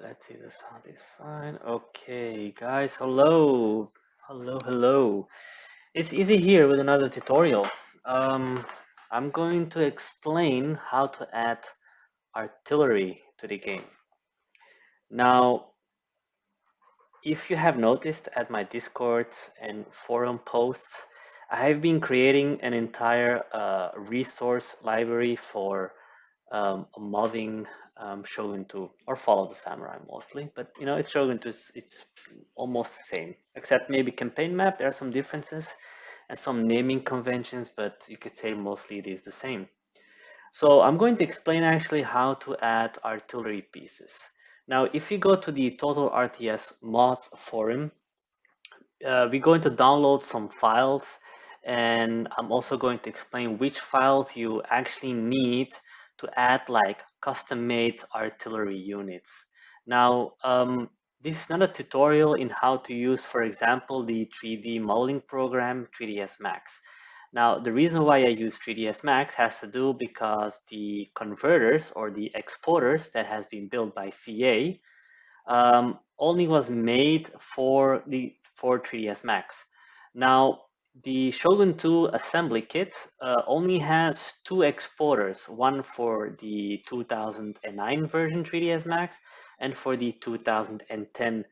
Let's see, the sound is fine. Okay, guys, hello. Hello. It's Easy here with another tutorial. Um, I'm going to explain how to add artillery to the game. Now, if you have noticed at my Discord and forum posts, I have been creating an entire resource library for modding Shogun 2 or Fall of the Samurai mostly, but it's Shogun 2, it's almost the same, except maybe campaign map. There are some differences and some naming conventions, but you could say mostly it is the same. So I'm going to explain actually how to add artillery pieces. Now, if you go to the Total RTS mods forum, we're going to download some files, and I'm also going to explain which files you actually need to add like custom-made artillery units. Now, this is not a tutorial in how to use, for example, the 3D modeling program 3ds Max. Now, the reason why I use 3ds Max has to do because the converters or the exporters that has been built by CA only was made for 3ds Max. Now, the Shogun 2 assembly kit only has two exporters, one for the 2009 version 3ds Max and for the 2010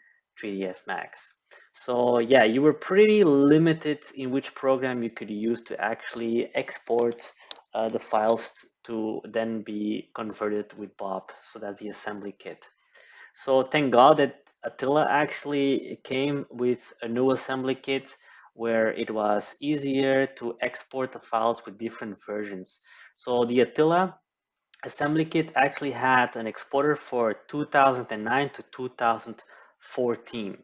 3ds Max. So yeah, you were pretty limited in which program you could use to actually export the files to then be converted with Bob. So that's the assembly kit. So thank God that Attila actually came with a new assembly kit where it was easier to export the files with different versions. So the Attila assembly kit actually had an exporter for 2009 to 2014.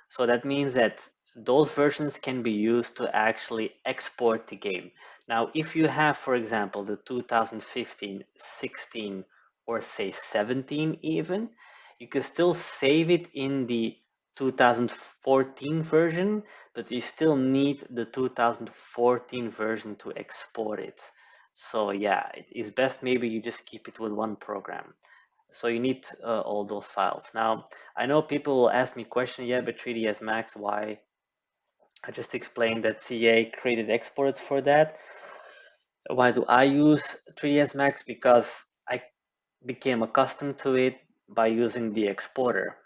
So that means that those versions can be used to actually export the game. Now, if you have, for example, the 2015, 16, or say 17 even, you can still save it in the 2014 version, but you still need the 2014 version to export it. So yeah, it is best maybe you just keep it with one program. So you need all those files. Now, I know people will ask me question, yeah, but 3ds Max, why? I just explained that CA created exports for that. Why do I use 3ds Max? Because I became accustomed to it by using the exporter.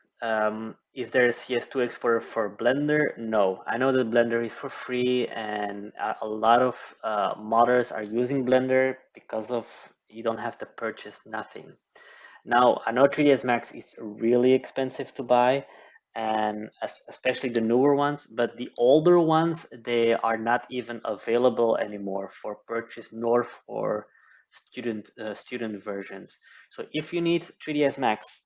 Is there a CS2 exporter for Blender? No. I know that Blender is for free, and a lot of modders are using Blender because of you don't have to purchase nothing. Now, I know 3ds Max is really expensive to buy, and especially the newer ones, but the older ones, they are not even available anymore for purchase nor for student versions. So if you need 3ds Max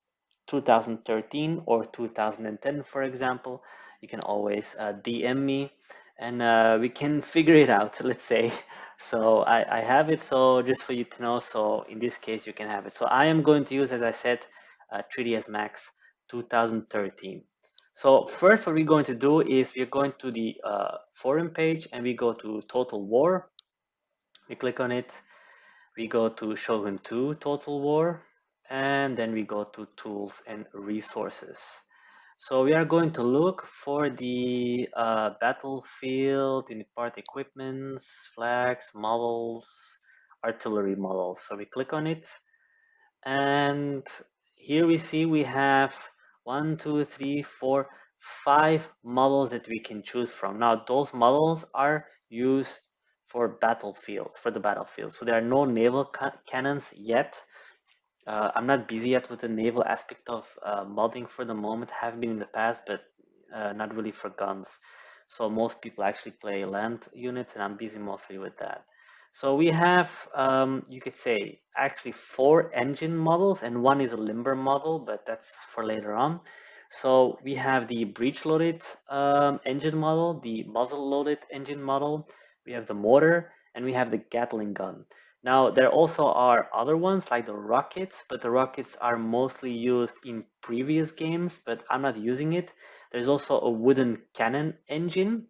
2013 or 2010, for example, you can always DM me and we can figure it out, let's say. So I have it, so just for you to know, so in this case you can have it. So I am going to use, as I said, 3ds Max 2013. So first what we're going to do is we're going to the forum page and we go to Total War. We click on it. We go to Shogun 2 Total War, and then we go to Tools and Resources. So we are going to look for the battlefield, unit part equipments, flags, models, artillery models. So we click on it, and here we see we have 1, 2, 3, 4, 5 models that we can choose from. Now those models are used for battlefields, for the battlefield. So there are no naval cannons yet. I'm not busy yet with the naval aspect of modding for the moment. Have been in the past, but not really for guns. So most people actually play land units, and I'm busy mostly with that. So we have, you could say, actually 4 engine models, and one is a limber model, but that's for later on. So we have the breech-loaded engine model, the muzzle-loaded engine model, we have the mortar, and we have the Gatling gun. Now, there also are other ones like the rockets, but the rockets are mostly used in previous games, but I'm not using it. There's also a wooden cannon engine,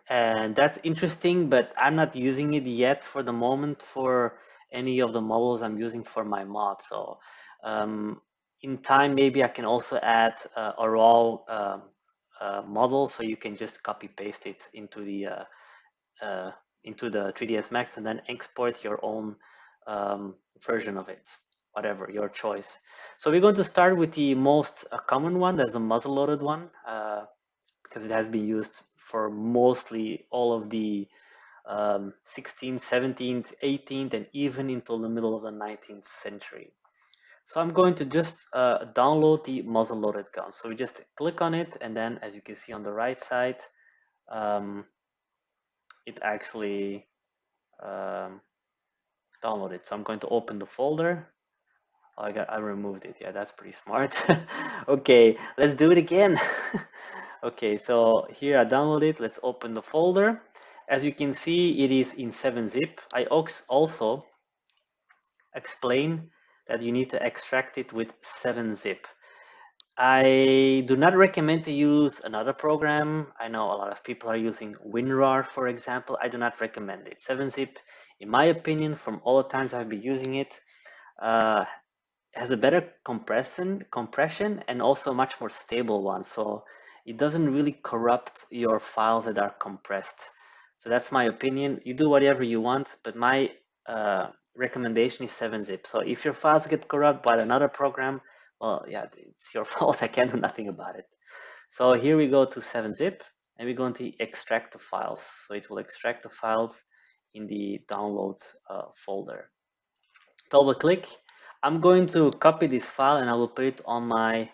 and that's interesting, but I'm not using it yet for the moment for any of the models I'm using for my mod. So in time, maybe I can also add a raw model, so you can just copy paste it into the 3ds Max and then export your own version of it, whatever your choice. So we're going to start with the most common one. That's the muzzle loaded one, because it has been used for mostly all of the 16th, 17th, 18th, and even until the middle of the 19th century. So I'm going to just download the muzzle loaded gun. So we just click on it, and then as you can see on the right side, it actually downloaded. So I'm going to open the folder. Oh, I removed it. Yeah, that's pretty smart. Okay, let's do it again. Okay, so here I downloaded. Let's open the folder. As you can see, it is in 7-zip. I also explain that you need to extract it with 7-zip. I do not recommend to use another program. I know a lot of people are using WinRAR, for example. I do not recommend it. 7-zip, in my opinion, from all the times I've been using it, has a better compression and also much more stable one. So it doesn't really corrupt your files that are compressed. So that's my opinion. You do whatever you want, but my recommendation is 7-zip. So if your files get corrupt by another program, well, yeah, it's your fault. I can't do nothing about it. So here we go to 7-zip, and we're going to extract the files. So it will extract the files in the download folder. Double click. I'm going to copy this file and I will put it on my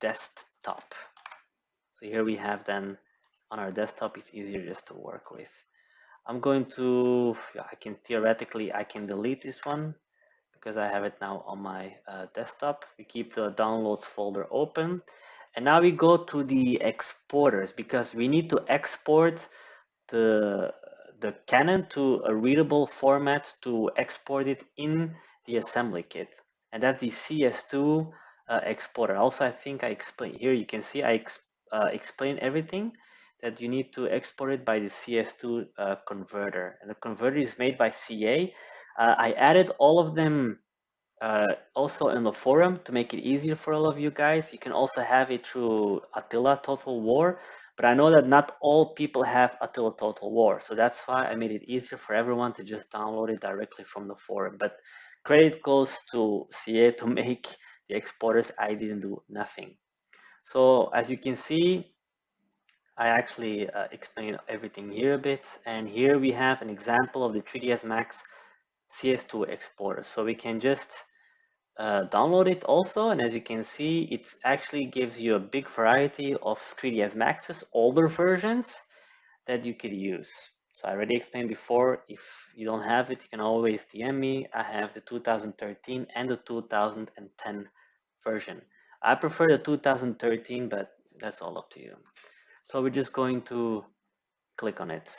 desktop. So here we have then on our desktop, it's easier just to work with. I'm going to, I can delete this one because I have it now on my desktop. We keep the downloads folder open. And now we go to the exporters because we need to export the Canon to a readable format to export it in the assembly kit, and that's the CS2 exporter. Also, I think I explain here. You can see I explain everything that you need to export it by the CS2 converter, and the converter is made by CA. I added all of them also in the forum to make it easier for all of you guys. You can also have it through Attila Total War, but I know that not all people have Attila Total War, so that's why I made it easier for everyone to just download it directly from the forum. But credit goes to CA to make the exporters. I didn't do nothing. So as you can see, I actually explained everything here a bit, and here we have an example of the 3ds Max CS2 exporter. So we can just download it also, and as you can see, it actually gives you a big variety of 3ds Max's older versions that you could use. So I already explained before, if you don't have it, you can always DM me. I have the 2013 and the 2010 version. I prefer the 2013, but that's all up to you. So we're just going to click on it,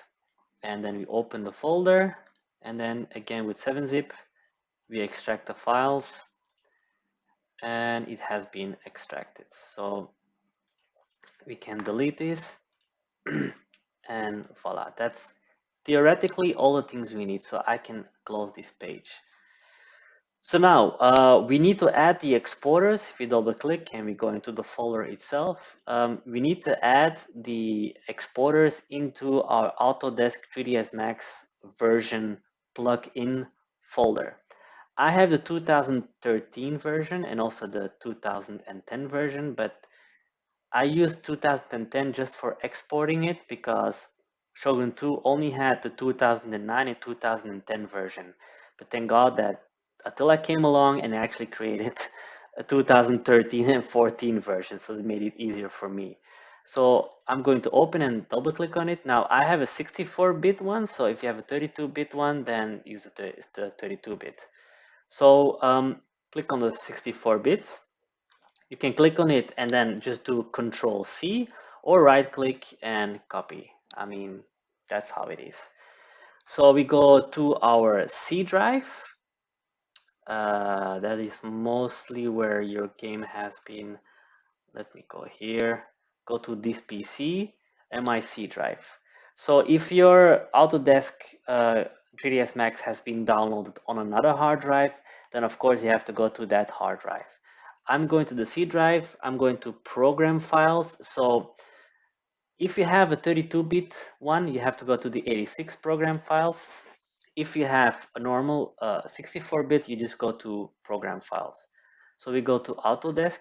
and then we open the folder, and then again with 7-zip, we extract the files, and it has been extracted. So we can delete this and voila, that's theoretically all the things we need. So I can close this page. So now we need to add the exporters. If we double click and we go into the folder itself, we need to add the exporters into our Autodesk 3ds Max version plugin folder. I have the 2013 version and also the 2010 version, but I used 2010 just for exporting it because Shogun 2 only had the 2009 and 2010 version. But thank God that Attila came along and actually created a 2013 and 14 version, so it made it easier for me. So I'm going to open and double click on it. Now I have a 64-bit one, so if you have a 32-bit one, then use the 32-bit. So click on the 64 bits. You can click on it and then just do Control C or right click and copy. I mean, that's how it is. So we go to our C drive. That is mostly where your game has been. Let me go here. Go to this PC and my C drive. So if your Autodesk 3ds Max has been downloaded on another hard drive, then of course you have to go to that hard drive. I'm going to the C drive, I'm going to program files. So if you have a 32-bit one, you have to go to the 86 program files. If you have a normal 64-bit, you just go to program files. So we go to Autodesk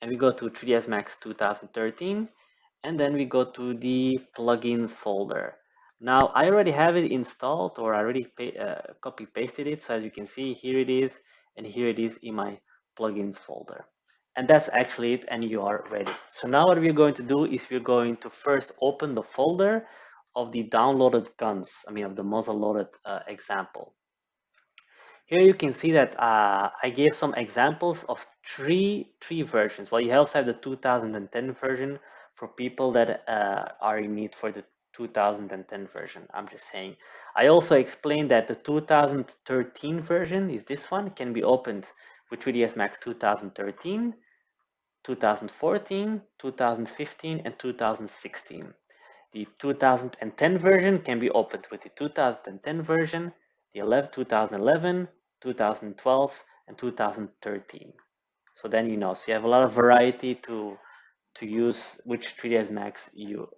and we go to 3ds Max 2013, and then we go to the plugins folder. Now I already have it installed, or I already copy pasted it. So as you can see, here it is, and here it is in my plugins folder. And that's actually it, and you are ready. So now what we're going to do is we're going to first open the folder of the downloaded guns, of the muzzle loaded example. Here you can see that I gave some examples of three versions. Well, you also have the 2010 version for people that are in need for the 2010 version. I'm just saying. I also explained that the 2013 version is this one, can be opened with 3ds Max 2013, 2014, 2015, and 2016. The 2010 version can be opened with the 2010 version, the 2011, 2012, and 2013. So then you know, so you have a lot of variety to use which 3ds Max you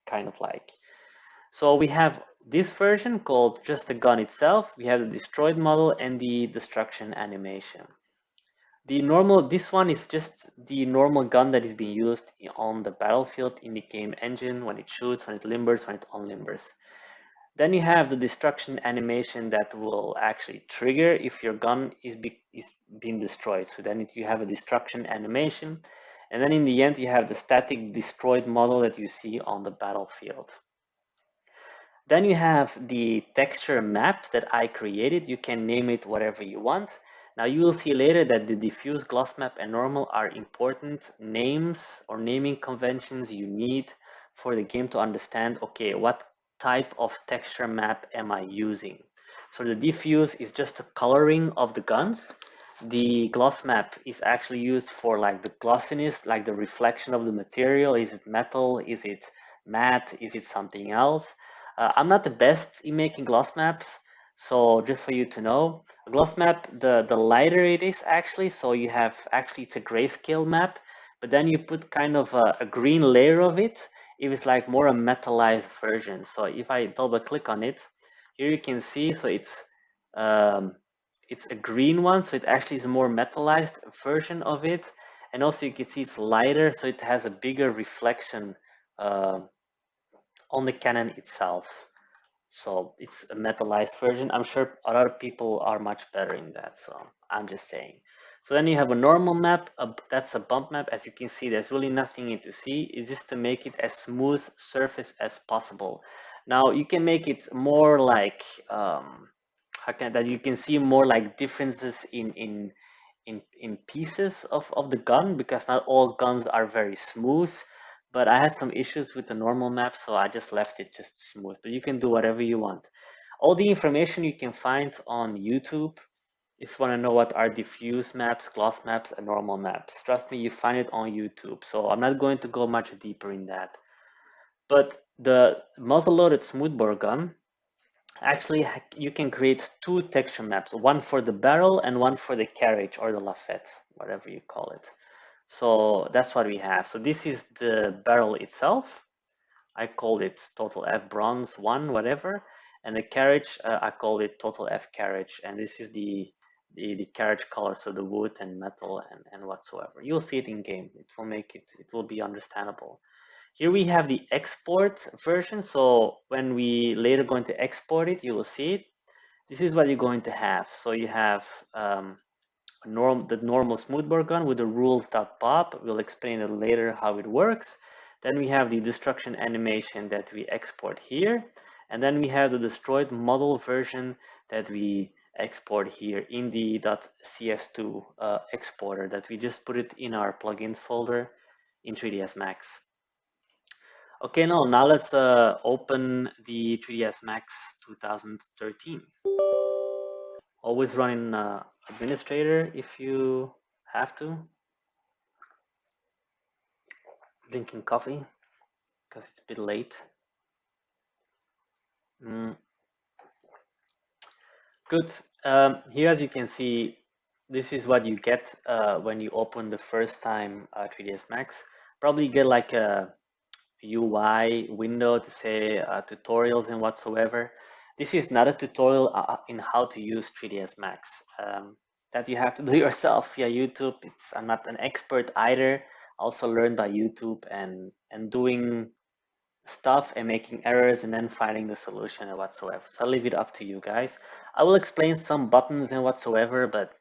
kind of like. So we have this version called just the gun itself. We have the destroyed model and the destruction animation. This one is just the normal gun that is being used on the battlefield in the game engine when it shoots, when it limbers, when it unlimbers. Then you have the destruction animation that will actually trigger if your gun is being destroyed. So then you have a destruction animation. And then in the end, you have the static destroyed model that you see on the battlefield. Then you have the texture maps that I created. You can name it whatever you want. Now you will see later that the diffuse, gloss map, and normal are important names or naming conventions you need for the game to understand, okay, what type of texture map am I using? So the diffuse is just the coloring of the guns. The gloss map is actually used for like the glossiness, like the reflection of the material. Is it metal? Is it matte? Is it something else? I'm not the best in making gloss maps, so just for you to know, a gloss map, the lighter it is actually, so you have, actually it's a grayscale map, but then you put kind of a green layer of it, it is like more a metallized version. So if I double click on it, here you can see, so it's a green one, so it actually is a more metallized version of it, and also you can see it's lighter, so it has a bigger reflection on the cannon itself. So it's a metallized version. I'm sure other people are much better in that, so I'm just saying. So then you have a normal map, that's a bump map. As you can see, there's really nothing to see. It's just to make it as smooth surface as possible. Now you can make it more like, that you can see more like differences in pieces of the gun, because not all guns are very smooth. But I had some issues with the normal map, so I just left it just smooth. But you can do whatever you want. All the information you can find on YouTube if you want to know what are diffuse maps, gloss maps, and normal maps. Trust me, you find it on YouTube. So I'm not going to go much deeper in that. But the muzzle-loaded smoothbore gun, actually you can create two texture maps, one for the barrel and one for the carriage or the lafette, whatever you call it. So that's what we have. So this is the barrel itself. I called it total F bronze 1, whatever. And the carriage, I called it total F carriage. And this is the carriage color, so the wood and metal and whatsoever. You'll see it in game. It will be understandable. Here we have the export version. So when we later going to export it, you will see it. This is what you're going to have. So you have the normal smoothbore gun with the rules.pop. We'll explain it later how it works. Then we have the destruction animation that we export here. And then we have the destroyed model version that we export here in the .cs2 exporter that we just put it in our plugins folder in 3ds Max. Okay, now let's open the 3ds Max 2013. Always run in administrator if you have to. Drinking coffee because it's a bit late. Good. Here, as you can see, this is what you get when you open the first time 3ds Max. Probably get like a UI window to say tutorials and whatsoever. This is not a tutorial in how to use 3ds Max. That you have to do yourself via YouTube. I'm not an expert either. Also learned by YouTube and doing stuff and making errors and then finding the solution and whatsoever. So I'll leave it up to you guys. I will explain some buttons and whatsoever, but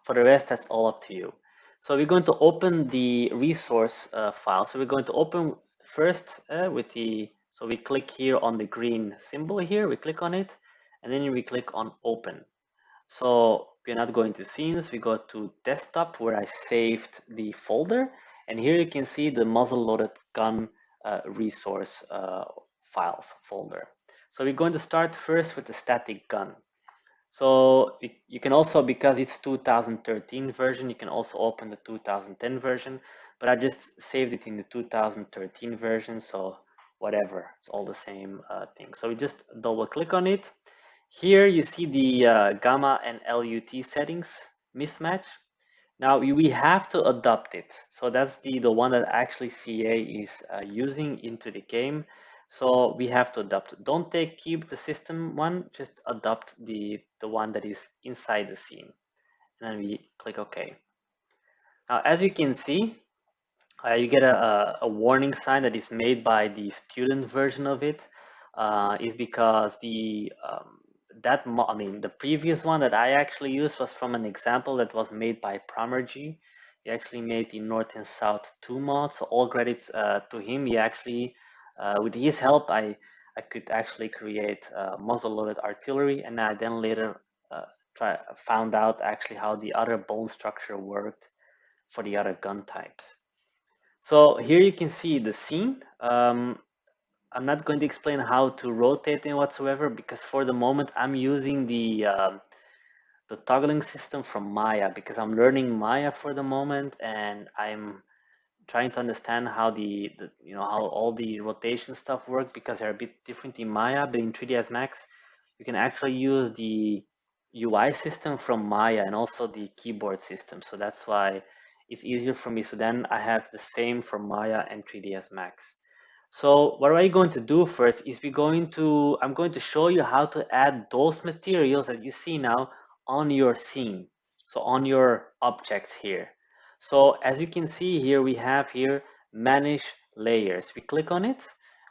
for the rest, that's all up to you. So we're going to open the resource file. So we're going to open first with the, so we click here on the green symbol here, we click on it, and then we click on open. So we're not going to scenes, we go to desktop where I saved the folder, and here you can see the muzzle loaded gun resource files folder. So we're going to start first with the static gun. So you can also, because it's 2013 version, you can also open the 2010 version, but I just saved it in the 2013 version, so whatever, it's all the same thing. So we just double click on it. Here you see the gamma and LUT settings mismatch. Now we have to adopt it. So that's the one that actually CA is using into the game. So we have to adopt. Don't keep the system one, just adopt the one that is inside the scene. And then we click OK. Now, as you can see, you get a warning sign that is made by the student version of it. Is because the the previous one that I actually used was from an example that was made by Pramerji. He actually made the North and South 2 mod, so all credits to him. He actually, with his help, I could actually create muzzle-loaded artillery, and I then later found out actually how the other bone structure worked for the other gun types. So here you can see the scene. I'm not going to explain how to rotate it whatsoever because for the moment I'm using the toggling system from Maya because I'm learning Maya for the moment and I'm trying to understand how how all the rotation stuff work because they're a bit different in Maya, but in 3ds Max you can actually use the UI system from Maya and also the keyboard system. So that's why it's easier for me. So then I have the same for Maya and 3ds Max. So what are going to do first is I'm going to show you how to add those materials that you see now on your scene. So on your objects here. So as you can see here, we have here manage layers. We click on it.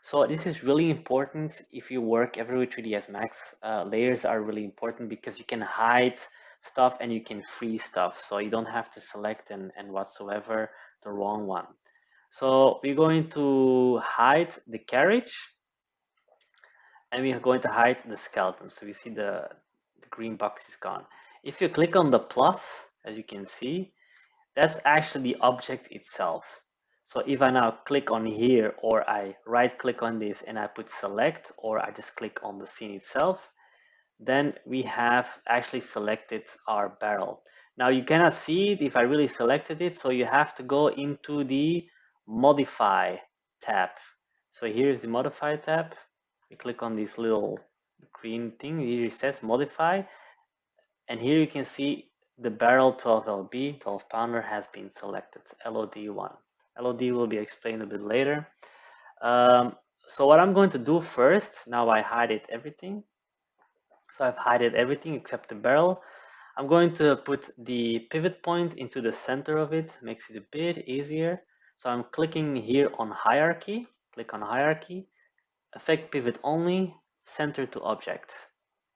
So this is really important if you work ever with 3ds Max. Layers are really important because you can hide stuff and you can free stuff. So you don't have to select and whatsoever the wrong one. So we're going to hide the carriage and we are going to hide the skeleton. So we see the green box is gone. If you click on the plus, as you can see, that's actually the object itself. So if I now click on here or I right click on this and I put select or I just click on the scene itself, then we have actually selected our barrel. Now you cannot see it if I really selected it, so you have to go into the modify tab. So here's the modify tab. You click on this little green thing, here it says modify, and here you can see the barrel 12LB, 12 pounder has been selected, LOD1. LOD will be explained a bit later. So what I'm going to do first, now I hide everything. So I've hidden everything except the barrel. I'm going to put the pivot point into the center of it, makes it a bit easier. So I'm clicking here on hierarchy, click on hierarchy, effect pivot only, center to object.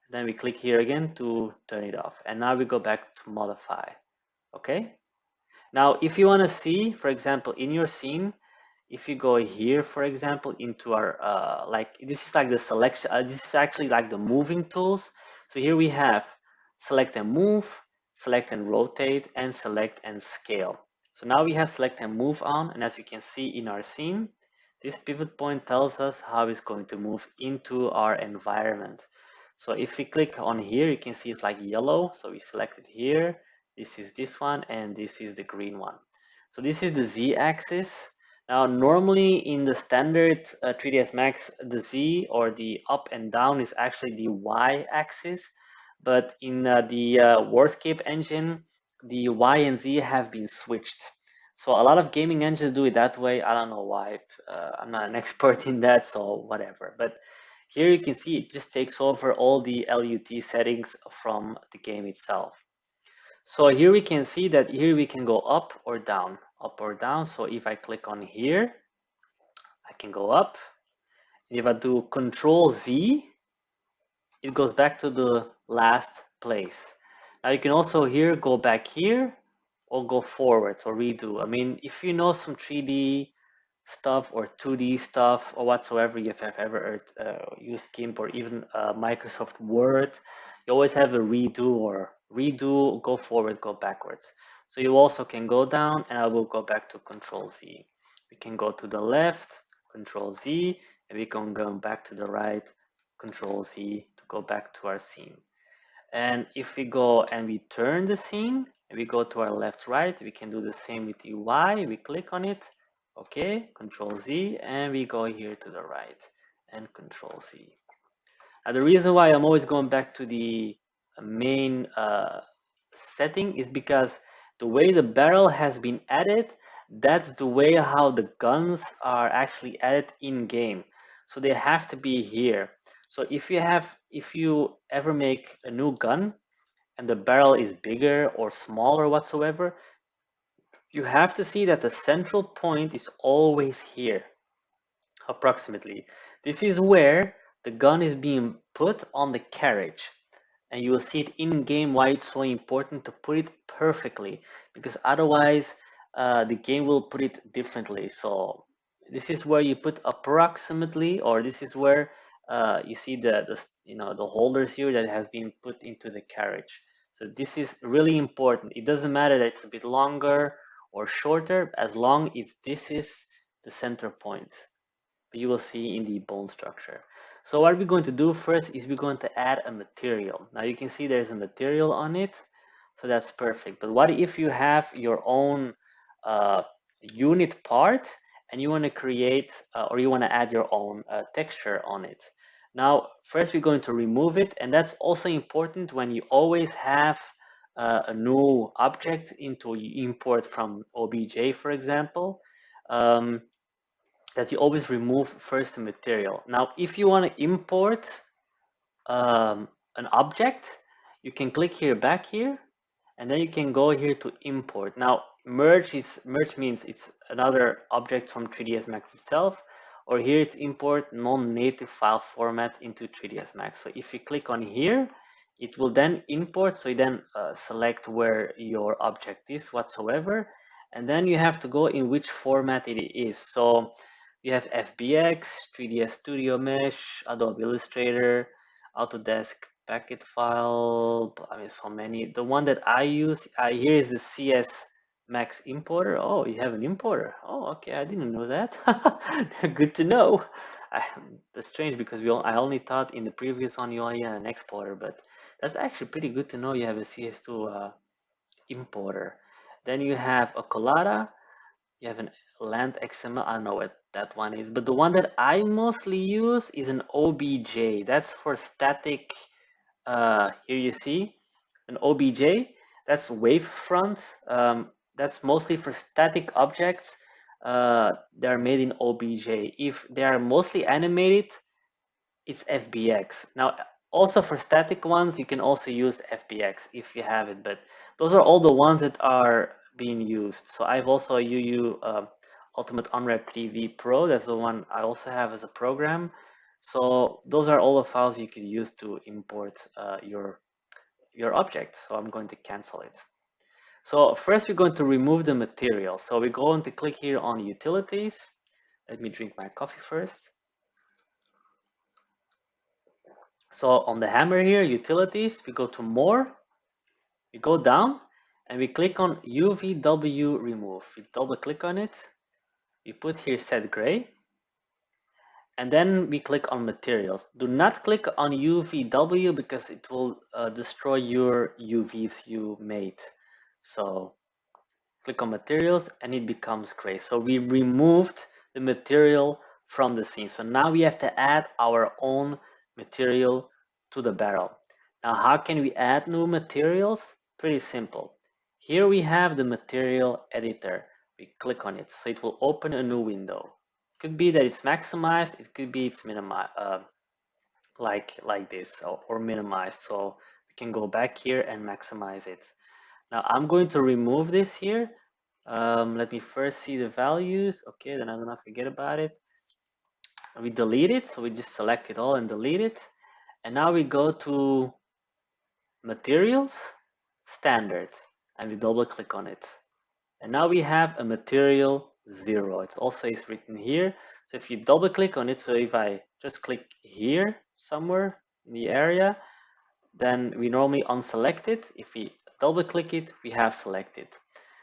Then we click here again to turn it off. And now we go back to modify, okay? Now, if you wanna see, for example, in your scene, if you go here, for example, into our, this is like the selection, this is actually like the moving tools. So here we have select and move, select and rotate, and select and scale. So now we have select and move on, and as you can see in our scene, this pivot point tells us how it's going to move into our environment. So if we click on here, you can see it's like yellow. So we select it here, this is this one, and this is the green one. So this is the Z-axis. Now, normally in the standard 3ds Max, the Z or the up and down is actually the Y axis, but in the Warscape engine, the Y and Z have been switched. So a lot of gaming engines do it that way. I don't know why. I'm not an expert in that, so whatever. But here you can see it just takes over all the LUT settings from the game itself. So here we can see that here we can go up or down, up or down. So if I click on here, I can go up. If I do Control Z, it goes back to the last place. Now you can also here go back here or go forwards or redo. I mean, if you know some 3D stuff or 2D stuff or whatsoever, if you've ever used GIMP or even Microsoft Word, you always have a redo or redo, go forward, go backwards. So you also can go down, and I will go back to Control Z. We can go to the left, Control Z, and we can go back to the right, Control Z to go back to our scene. And if we go and we turn the scene, and we go to our left, right, we can do the same with UI. We click on it, okay, Control Z, and we go here to the right and Control Z. Now the reason why I'm always going back to the main setting is because the way the barrel has been added, that's the way how the guns are actually added in game. So they have to be here. So if you ever make a new gun and the barrel is bigger or smaller whatsoever, you have to see that the central point is always here, approximately. This is where the gun is being put on the carriage. And you will see it in game why it's so important to put it perfectly, because otherwise the game will put it differently. So this is where you put approximately, or this is where you see the holders here that has been put into the carriage. So this is really important. It doesn't matter that it's a bit longer or shorter, as long if this is the center point you will see in the bone structure. So what we're going to do first is we're going to add a material. Now you can see there's a material on it, so that's perfect. But what if you have your own unit part and you want to create or you want to add your own texture on it? Now first we're going to remove it, and that's also important when you always have a new object into import from OBJ, for example. That you always remove first the material. Now, if you want to import an object, you can click here, back here, and then you can go here to import. Now, merge means it's another object from 3ds Max itself, or here it's import non-native file format into 3ds Max. So if you click on here, it will then import. So you then select where your object is whatsoever, and then you have to go in which format it is. So you have FBX, 3ds Studio Mesh, Adobe Illustrator, Autodesk packet file. I mean, so many. The one that I use here is the CS Max importer. Oh, you have an importer. Oh, okay, I didn't know that. Good to know. That's strange because I only thought in the previous one you only had an exporter, but that's actually pretty good to know you have a CS2 importer. Then you have a Collada. You have an land XML. I don't know what that one is, but the one that I mostly use is an OBJ. That's for static. Here you see an OBJ. That's wavefront. That's mostly for static objects. They are made in OBJ. If they are mostly animated, it's FBX. Now, also for static ones, you can also use FBX if you have it, but those are all the ones that are being used. So I've also UU Ultimate Unwrap 3V Pro. That's the one I also have as a program. So those are all the files you could use to import your object. So I'm going to cancel it. So first we're going to remove the material. So we're going to click here on utilities. Let me drink my coffee first. So on the hammer here, utilities, we go to more, we go down, and we click on UVW remove. We double click on it, we put here set gray, and then we click on materials. Do not click on UVW because it will destroy your UVs you made. So click on materials and it becomes gray. So we removed the material from the scene. So now we have to add our own material to the barrel. Now, how can we add new materials? Pretty simple. Here we have the material editor. We click on it, so it will open a new window. Could be that it's maximized, it could be it's minimized, like this, or minimized. So we can go back here and maximize it. Now I'm going to remove this here. Let me first see the values. Okay, then I do not forget about it. We delete it, so we just select it all and delete it. And now we go to materials, standard, and we double click on it. And now we have a material 0. It's also is written here. So if you double click on it, so if I just click here somewhere in the area, then we normally unselect it. If we double click it, we have selected.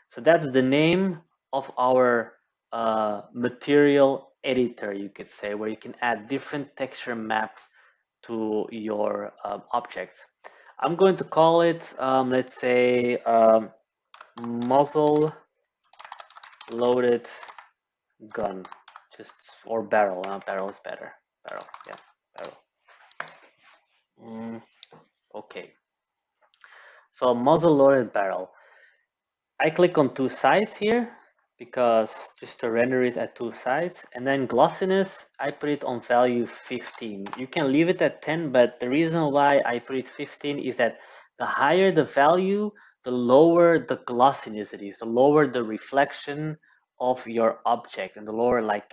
So that's the name of our material editor, you could say, where you can add different texture maps to your objects. I'm going to call it, let's say, muzzle loaded gun, just, or barrel. Barrel is better. Barrel, yeah, barrel. Okay. So muzzle loaded barrel. I click on 2 sides here because just to render it at 2 sides, and then glossiness I put it on value 15. You can leave it at 10, but the reason why I put it 15 is that the higher the value, the lower the glossiness it is, the lower the reflection of your object, and the lower like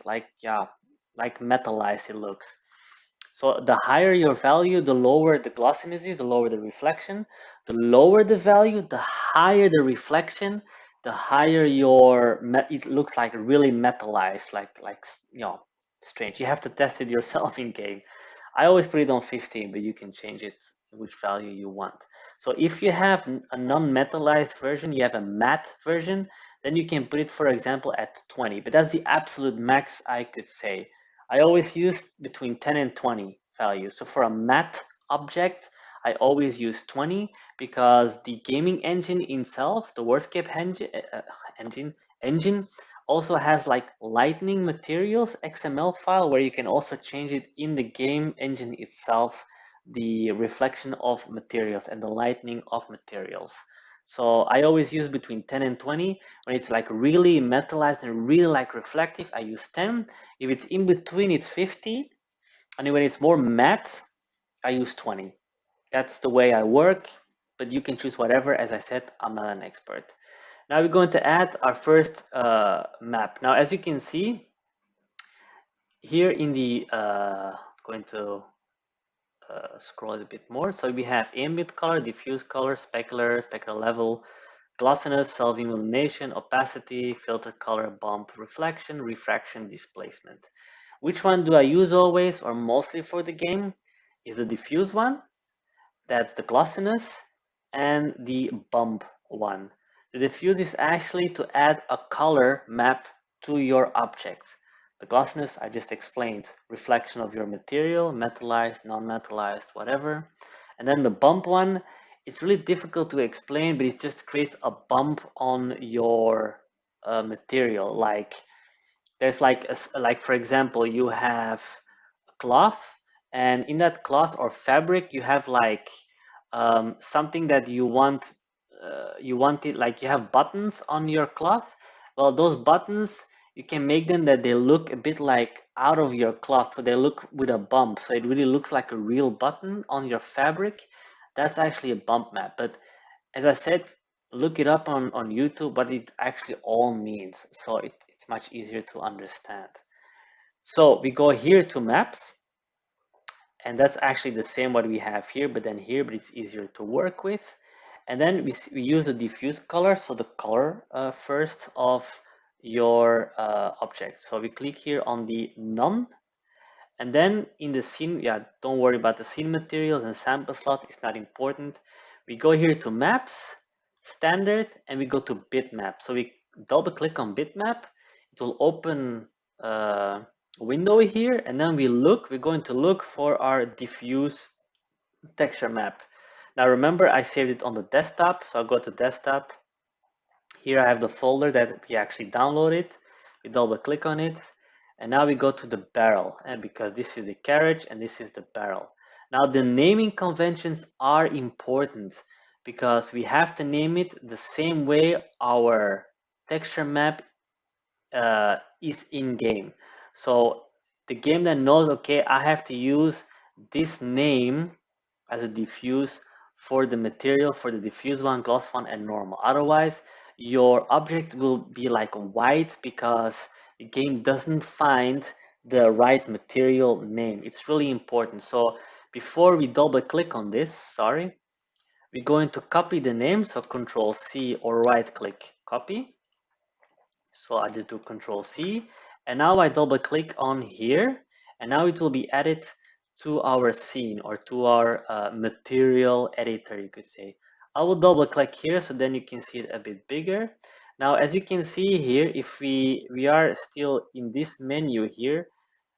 metallized it looks. So the higher your value, the lower the glossiness is, the lower the reflection. The lower the value, the higher the reflection, the higher it looks like really metallized, like strange. You have to test it yourself in game. I always put it on 15, but you can change it which value you want. So if you have a non-metallized version, you have a matte version, then you can put it, for example, at 20. But that's the absolute max I could say. I always use between 10 and 20 values. So for a matte object, I always use 20 because the gaming engine itself, the Wordscape engine also has like lightning materials XML file where you can also change it in the game engine itself, the reflection of materials and the lightning of materials. So I always use between 10 and 20. When it's like really metallized and really like reflective, I use 10. If it's in between, it's 50. And when it's more matte, I use 20. That's the way I work, but you can choose whatever. As I said, I'm not an expert. Now we're going to add our first map. Now, as you can see, here in the, going to scroll it a bit more. So we have ambient color, diffuse color, specular level, glossiness, self-illumination, opacity, filter color, bump, reflection, refraction, displacement. Which one do I use always or mostly for the game? Is the diffuse one, that's the glossiness, and the bump one. The diffuse is actually to add a color map to your object. The glossiness I just explained, reflection of your material, metallized, non-metallized, whatever. And then the bump one, it's really difficult to explain, but it just creates a bump on your material. Like there's like for example, you have a cloth, and in that cloth or fabric, you have like something that you want it like you have buttons on your cloth. Well, those buttons, you can make them that they look a bit like out of your cloth, so they look with a bump, so it really looks like a real button on your fabric. That's actually a bump map. But as I said, look it up on YouTube what it actually all means, so it's much easier to understand. So we go here to maps, and that's actually the same what we have here, but it's easier to work with. And then we use the diffuse color, so the color first of your object. So we click here on the none, and then in the scene, don't worry about the scene materials and sample slot, it's not important. We go here to maps, standard, and we go to bitmap. So we double click on bitmap, it will open a window here, and then we're going to look for our diffuse texture map. Now remember, I saved it on the desktop, so I'll go to desktop. Here I have the folder that we actually downloaded. We double click on it, and now we go to the barrel, and because this is the carriage and this is the barrel. Now the naming conventions are important because we have to name it the same way our texture map is in game. So the game that knows, okay, I have to use this name as a diffuse for the material, for the diffuse one, gloss one, and normal. Otherwise, your object will be like white because the game doesn't find the right material name. It's really important. So before we double click on this, sorry, we're going to copy the name. So Control C or right click copy. So I just do Control C, and now I double click on here, and now it will be added to our scene or to our material editor, you could say. I will double click here so then you can see it a bit bigger. Now, as you can see here, if we are still in this menu here,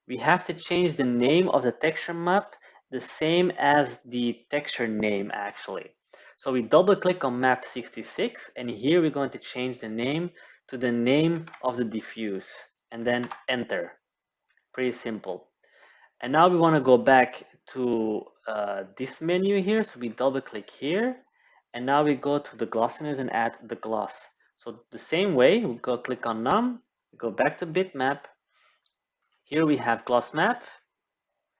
we have to change the name of the texture map the same as the texture name actually. So we double click on map 66, and here we're going to change the name to the name of the diffuse and then enter. Pretty simple. And now we want to go back to this menu here. So we double click here, and now we go to the glossiness and add the gloss. So the same way, we go click on num, we go back to bitmap. Here we have gloss map.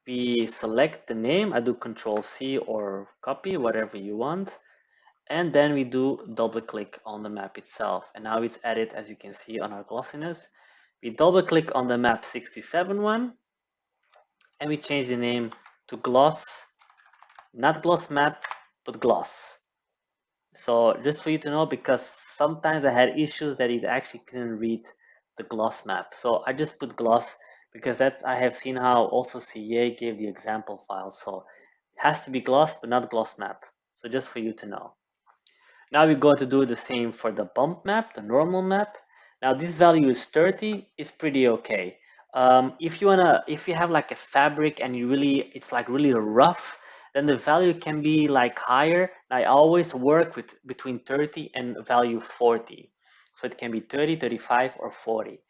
We select the name. I do Control C or copy, whatever you want. And then we do double click on the map itself. And now it's added, as you can see, on our glossiness. We double click on the map 67 one, and we change the name to gloss, not gloss map, but gloss. So just for you to know, because sometimes I had issues that it actually couldn't read the gloss map. So I just put gloss because I have seen how also CA gave the example file. So it has to be gloss, but not gloss map. So just for you to know. Now we're going to do the same for the bump map, the normal map. Now this value is 30, it's pretty okay. If you have like a fabric and it's like really rough, then the value can be like higher. I always work with between 30 and value 40. So it can be 30, 35, or 40.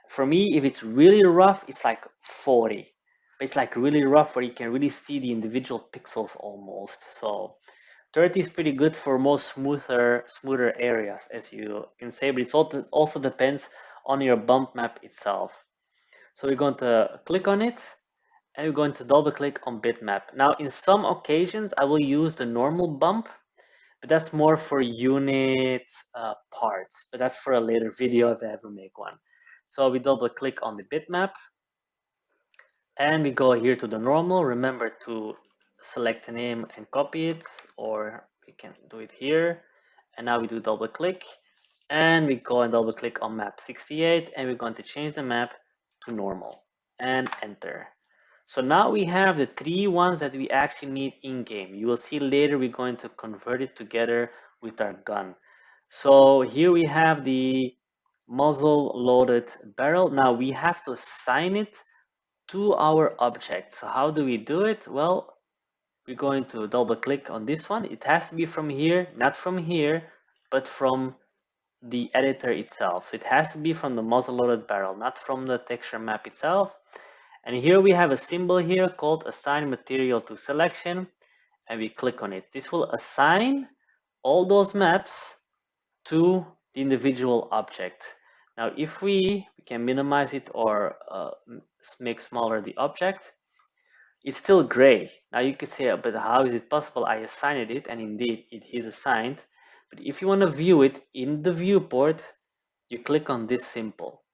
For me, if it's really rough, it's like 40. But it's like really rough where you can really see the individual pixels almost. So 30 is pretty good for most smoother areas, as you can say, but it also depends on your bump map itself. So we're going to click on it, and we're going to double click on bitmap. Now, in some occasions, I will use the normal bump, but that's more for unit parts, but that's for a later video if I ever make one. So we double click on the bitmap, and we go here to the normal. Remember to select the name and copy it, or we can do it here. And now we do double click, and we go and double click on map 68, and we're going to change the map to normal and enter. So now we have the 3 ones that we actually need in game. You will see later we're going to convert it together with our gun. So here we have the muzzle loaded barrel. Now we have to assign it to our object. So how do we do it? Well, we're going to double click on this one. It has to be from here, not from here, but from the editor itself. So it has to be from the muzzle loaded barrel, not from the texture map itself. And here we have a symbol here called assign material to selection, and we click on it. This will assign all those maps to the individual object. Now, if we can minimize it or make smaller the object, it's still gray. Now you could say, but how is it possible? I assigned it, and indeed it is assigned. But if you want to view it in the viewport, you click on this symbol,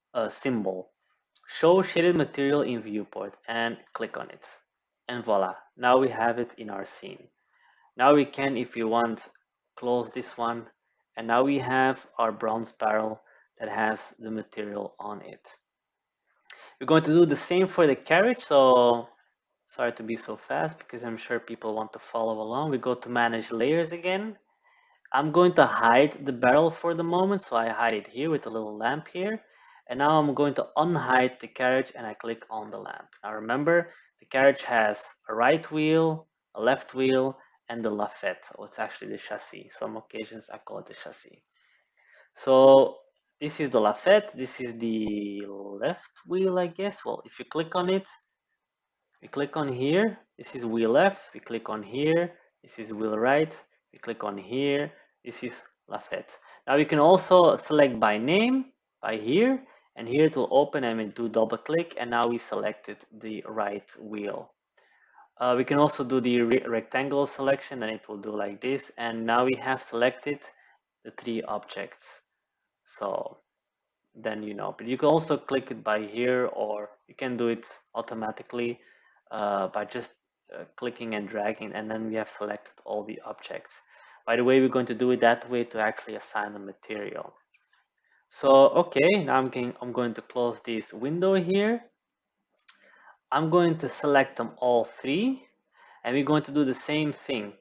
show shaded material in viewport, and click on it. And voila, now we have it in our scene. Now we can, if you want, close this one, and now we have our bronze barrel that has the material on it. We're going to do the same for the carriage, so sorry to be so fast because I'm sure people want to follow along. We go to manage layers again. I'm going to hide the barrel for the moment, so I hide it here with a little lamp here. And now I'm going to unhide the carriage, and I click on the lamp. Now remember, the carriage has a right wheel, a left wheel, and the lafette. Oh, it's actually the chassis. Some occasions I call it the chassis. So this is the lafette, this is the left wheel, I guess. Well, if you click on it, we click on here, this is wheel left, we click on here, this is wheel right, We click on here. This is Lafette. Now we can also select by name, by here, and here it will open and we do double click, and now we selected the right wheel. We can also do the rectangle selection, and it will do like this, and now we have selected the 3 objects. So then you know, but you can also click it by here, or you can do it automatically by just clicking and dragging, and then we have selected all the objects. By the way, we're going to do it that way to actually assign the material. So okay, now I'm going to close this window here. I'm going to select them all 3, and we're going to do the same thing.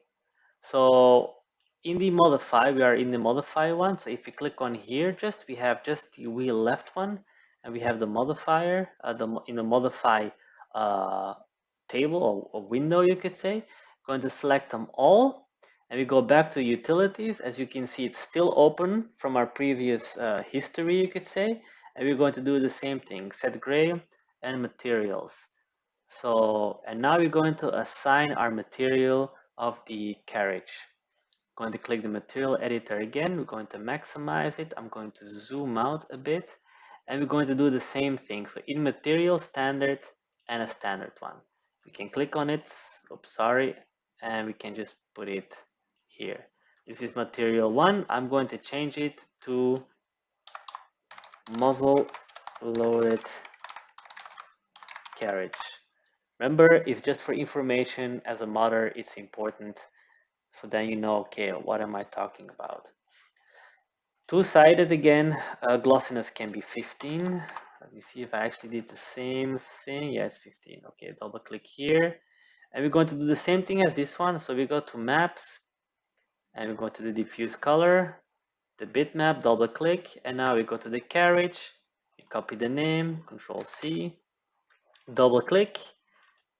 So in the modify, we are in the modify one. So if you click on here, we have just the wheel left one, and we have the modifier in the modify table or window, you could say. Going to select them all, and we go back to utilities. As you can see, it's still open from our previous history, you could say. And we're going to do the same thing: set gray and materials. So, and now we're going to assign our material of the carriage. Going to click the material editor again. We're going to maximize it. I'm going to zoom out a bit, and we're going to do the same thing. So in material, standard, and a standard one. We can click on it. Oops, sorry, and we can just put it here. This is material 1. I'm going to change it to muzzle loaded carriage. Remember, it's just for information. As a modder, it's important. So then you know, okay, what am I talking about? Two-sided again, glossiness can be 15. Let me see if I actually did the same thing. Yeah, it's 15. Okay, double click here. And we're going to do the same thing as this one. So we go to maps, and we go to the diffuse color, the bitmap, double click, and now we go to the carriage. We copy the name, Control C, double click,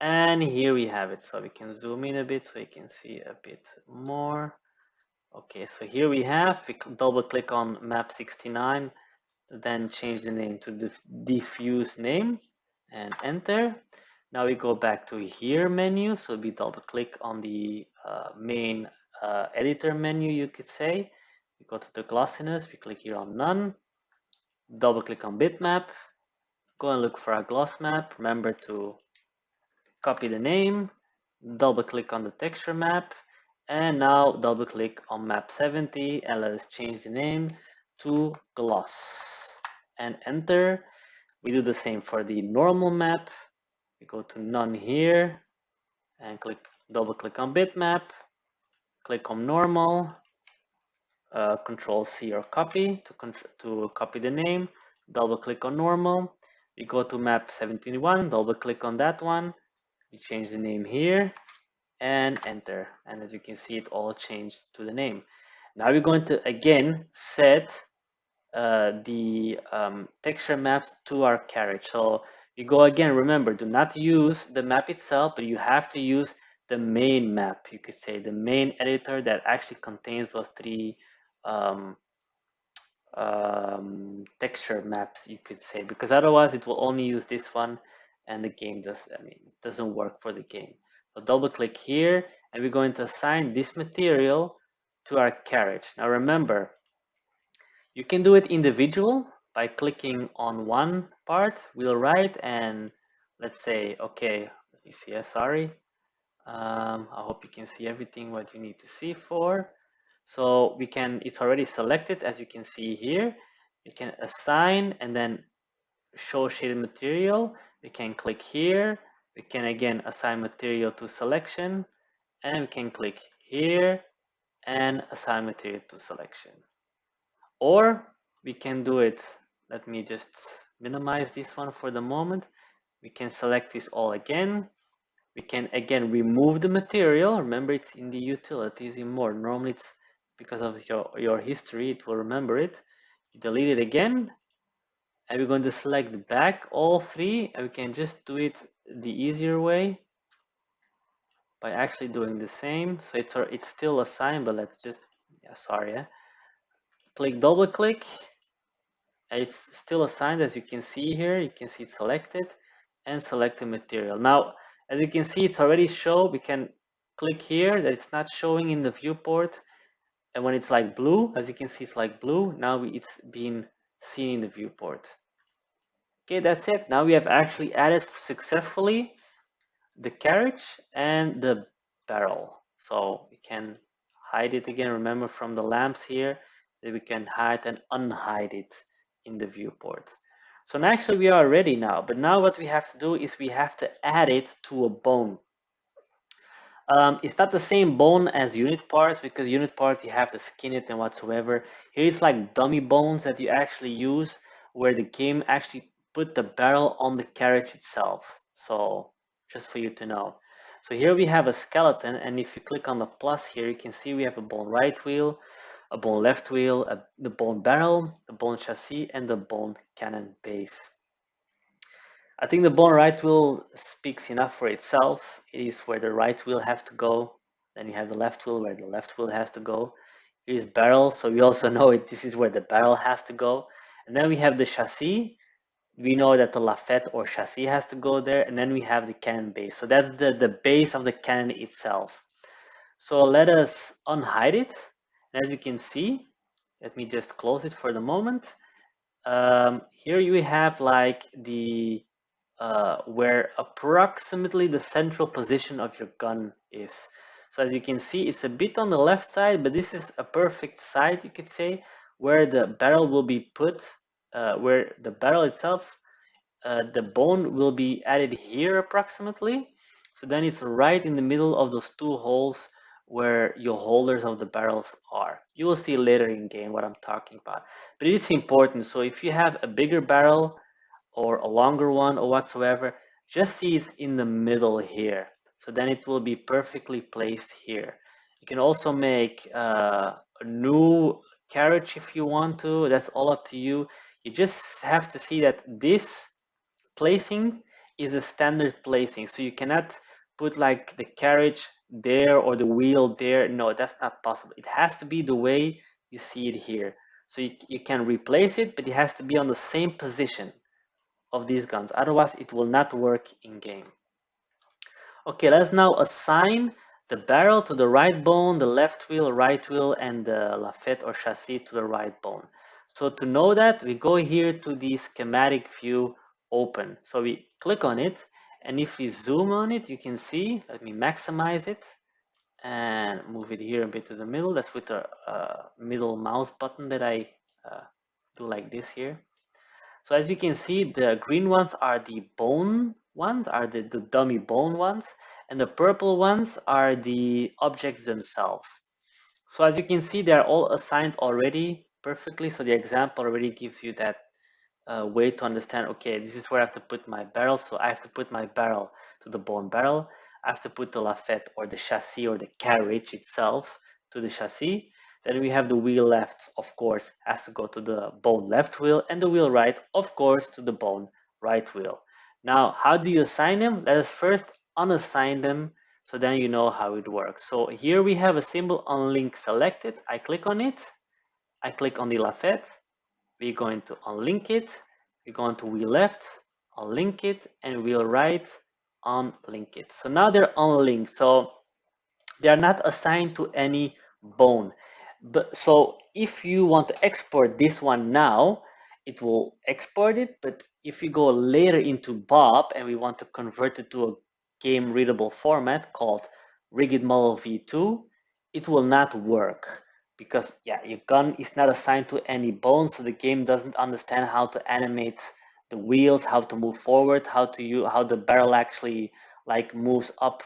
and here we have it. So we can zoom in a bit so you can see a bit more. Okay, so here we double click on map 69, then change the name to the diffuse name and enter. Now we go back to here menu, so we double click on the main editor menu, you could say. We go to the glossiness, we click here on none, double click on bitmap, go and look for a gloss map. Remember to copy the name, double click on the texture map, and now double click on map 70, and let us change the name to gloss and enter. We do the same for the normal map. We go to none here and double click on bitmap, click on normal, Control C or copy to copy the name, double click on normal. We go to map 71, double click on that one. We change the name here and enter. And as you can see, it all changed to the name. Now we're going to again set the texture maps to our carriage. So you go again, remember, do not use the map itself, but you have to use the main map, you could say, the main editor that actually contains those 3 texture maps, you could say, because otherwise it will only use this one, and the game doesn't work for the game. So double click here, and we're going to assign this material to our carriage. Now remember, you can do it individual by clicking on one part, wheel right, and let's say, okay, let me see, sorry. I hope you can see everything what you need to see for. So it's already selected, as you can see here. You can assign and then show shaded material. We can click here. We can again assign material to selection, and we can click here and assign material to selection. Or we can do it, let me just minimize this one for the moment. We can select this all again. We can again remove the material. Remember, it's in the utilities in more. Normally it's because of your history, it will remember it. You delete it again, and we're going to select back all 3, and we can just do it the easier way by actually doing the same. So it's still assigned, but let's just, click double click. It's still assigned, as you can see here. You can see it's selected, and select the material. Now, as you can see, it's already shown. We can click here that it's not showing in the viewport, and when it's like blue, as you can see, it's like blue. Now it's being seen in the viewport. Okay, that's it. Now we have actually added successfully the carriage and the barrel. So we can hide it again. Remember from the lamps here that we can hide and unhide it in the viewport. So now actually we are ready now, but now what we have to do is we have to add it to a bone. It's not the same bone as unit parts, because unit parts you have to skin it and whatsoever. Here it's like dummy bones that you actually use, where the game actually put the barrel on the carriage itself. So just for you to know. So here we have a skeleton, and if you click on the plus here, you can see we have a bone right wheel, a bone left wheel, the bone barrel, the bone chassis, and the bone cannon base. I think the bone right wheel speaks enough for itself. It is where the right wheel has to go. Then you have the left wheel where the left wheel has to go. Here's barrel, so we also know it. This is where the barrel has to go. And then we have the chassis. We know that the lafette or chassis has to go there. And then we have the cannon base. So that's the base of the cannon itself. So let us unhide it. And as you can see, let me just close it for the moment. Here you have like the where approximately the central position of your gun is. So as you can see, it's a bit on the left side, but this is a perfect side, you could say, where the barrel will be put, where the barrel itself, the bone will be added here approximately. So then it's right in the middle of those two holes where your holders of the barrels are. You will see later in game what I'm talking about. But it's important. So if you have a bigger barrel or a longer one or whatsoever, just see it's in the middle here. So then it will be perfectly placed here. You can also make a new carriage if you want to. That's all up to you. You just have to see that this placing is a standard placing. So you cannot put like the carriage there or the wheel there. No, that's not possible. It has to be the way you see it here. So you can replace it, but it has to be on the same position of these guns. Otherwise, it will not work in game. Okay, let's now assign the barrel to the right bone, the left wheel, right wheel, and the lafette or chassis to the right bone. So to know that, we go here to the schematic view open. So we click on it, and if we zoom on it, you can see, let me maximize it and move it here a bit to the middle. That's with the middle mouse button that I do like this here. So as you can see, the green ones are the bone ones, are the dummy bone ones, and the purple ones are the objects themselves. So as you can see, they are all assigned already perfectly. So the example already gives you that way to understand, okay, this is where I have to put my barrel. So I have to put my barrel to the bone barrel. I have to put the lafette or the chassis or the carriage itself to the chassis. Then we have the wheel left, of course, has to go to the bone left wheel, and the wheel right, of course, to the bone right wheel. Now, how do you assign them? Let us first unassign them, so then you know how it works. So here we have a symbol unlink selected. I click on it. I click on the lafette. We're going to unlink it. We're going to wheel left, unlink it, and wheel right, unlink it. So now they're unlinked. So they are not assigned to any bone. But so if you want to export this one now, it will export it. But if you go later into Bob and we want to convert it to a game readable format called Rigid Model V2, it will not work because your gun is not assigned to any bone, so the game doesn't understand how to animate the wheels, how to move forward, how the barrel actually like moves up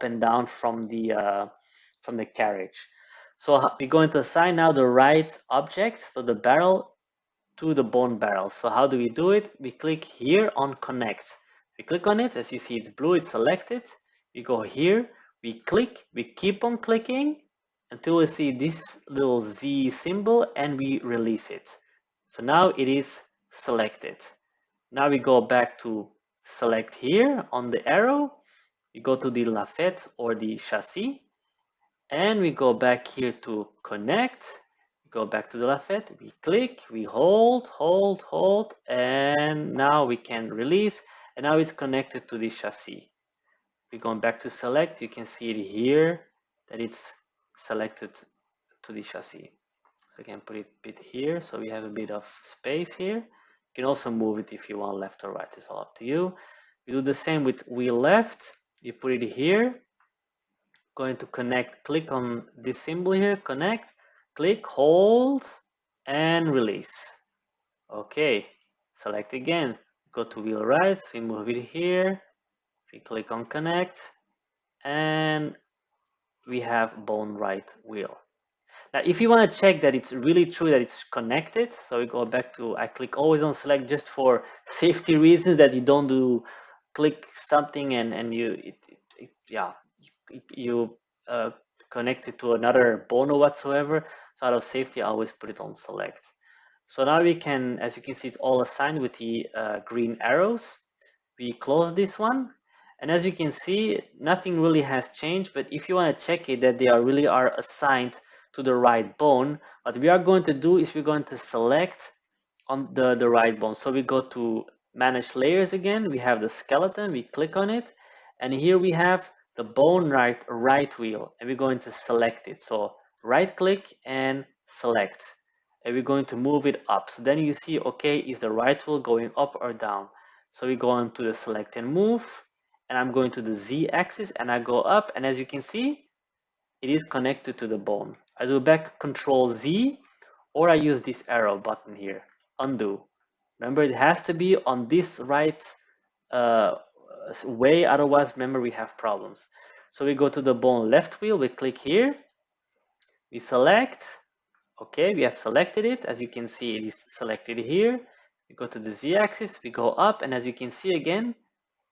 and down from the carriage. So we're going to assign now the right object, so the barrel, to the bone barrel. So how do we do it? We click here on connect. We click on it, as you see it's blue, it's selected. We go here, we click, we keep on clicking until we see this little Z symbol and we release it. So now it is selected. Now we go back to select here on the arrow. We go to the lafette or the chassis, and we go back here to connect. We go back to the lafette, we click, we hold, and now we can release, and now it's connected to the chassis. we're going back to select. You can see it here that it's selected to the chassis. So you can put it a bit here, so we have a bit of space here. You can also move it if you want left or right, it's all up to you. We do the same with wheel left. You put it here, going to connect, click on this symbol here, connect, click, hold, and release. Okay, select again, go to wheel right, we move it here, we click on connect, and we have bone right wheel. Now, if you want to check that it's really true that it's connected, so we go back to, I click always on select just for safety reasons, that you don't do click something and you connect it to another bone or whatsoever. So out of safety, I always put it on select. So now we can, as you can see, it's all assigned with the green arrows. We close this one. And as you can see, nothing really has changed, but if you want to check it that they really are assigned to the right bone, what we are going to do is we're going to select on the right bone. So we go to manage layers again, we have the skeleton, we click on it, and here we have the bone right wheel, and we're going to select it. So right click and select, and we're going to move it up. So then you see, okay, is the right wheel going up or down? So we go on to the select and move, and I'm going to the Z axis and I go up, and as you can see, it is connected to the bone. I do back Control Z, or I use this arrow button here, undo. Remember, it has to be on this right way, otherwise, remember, we have problems. So we go to the bone left wheel, we click here, we select, okay, we have selected it. As you can see, it is selected here. We go to the Z axis, we go up, and as you can see again,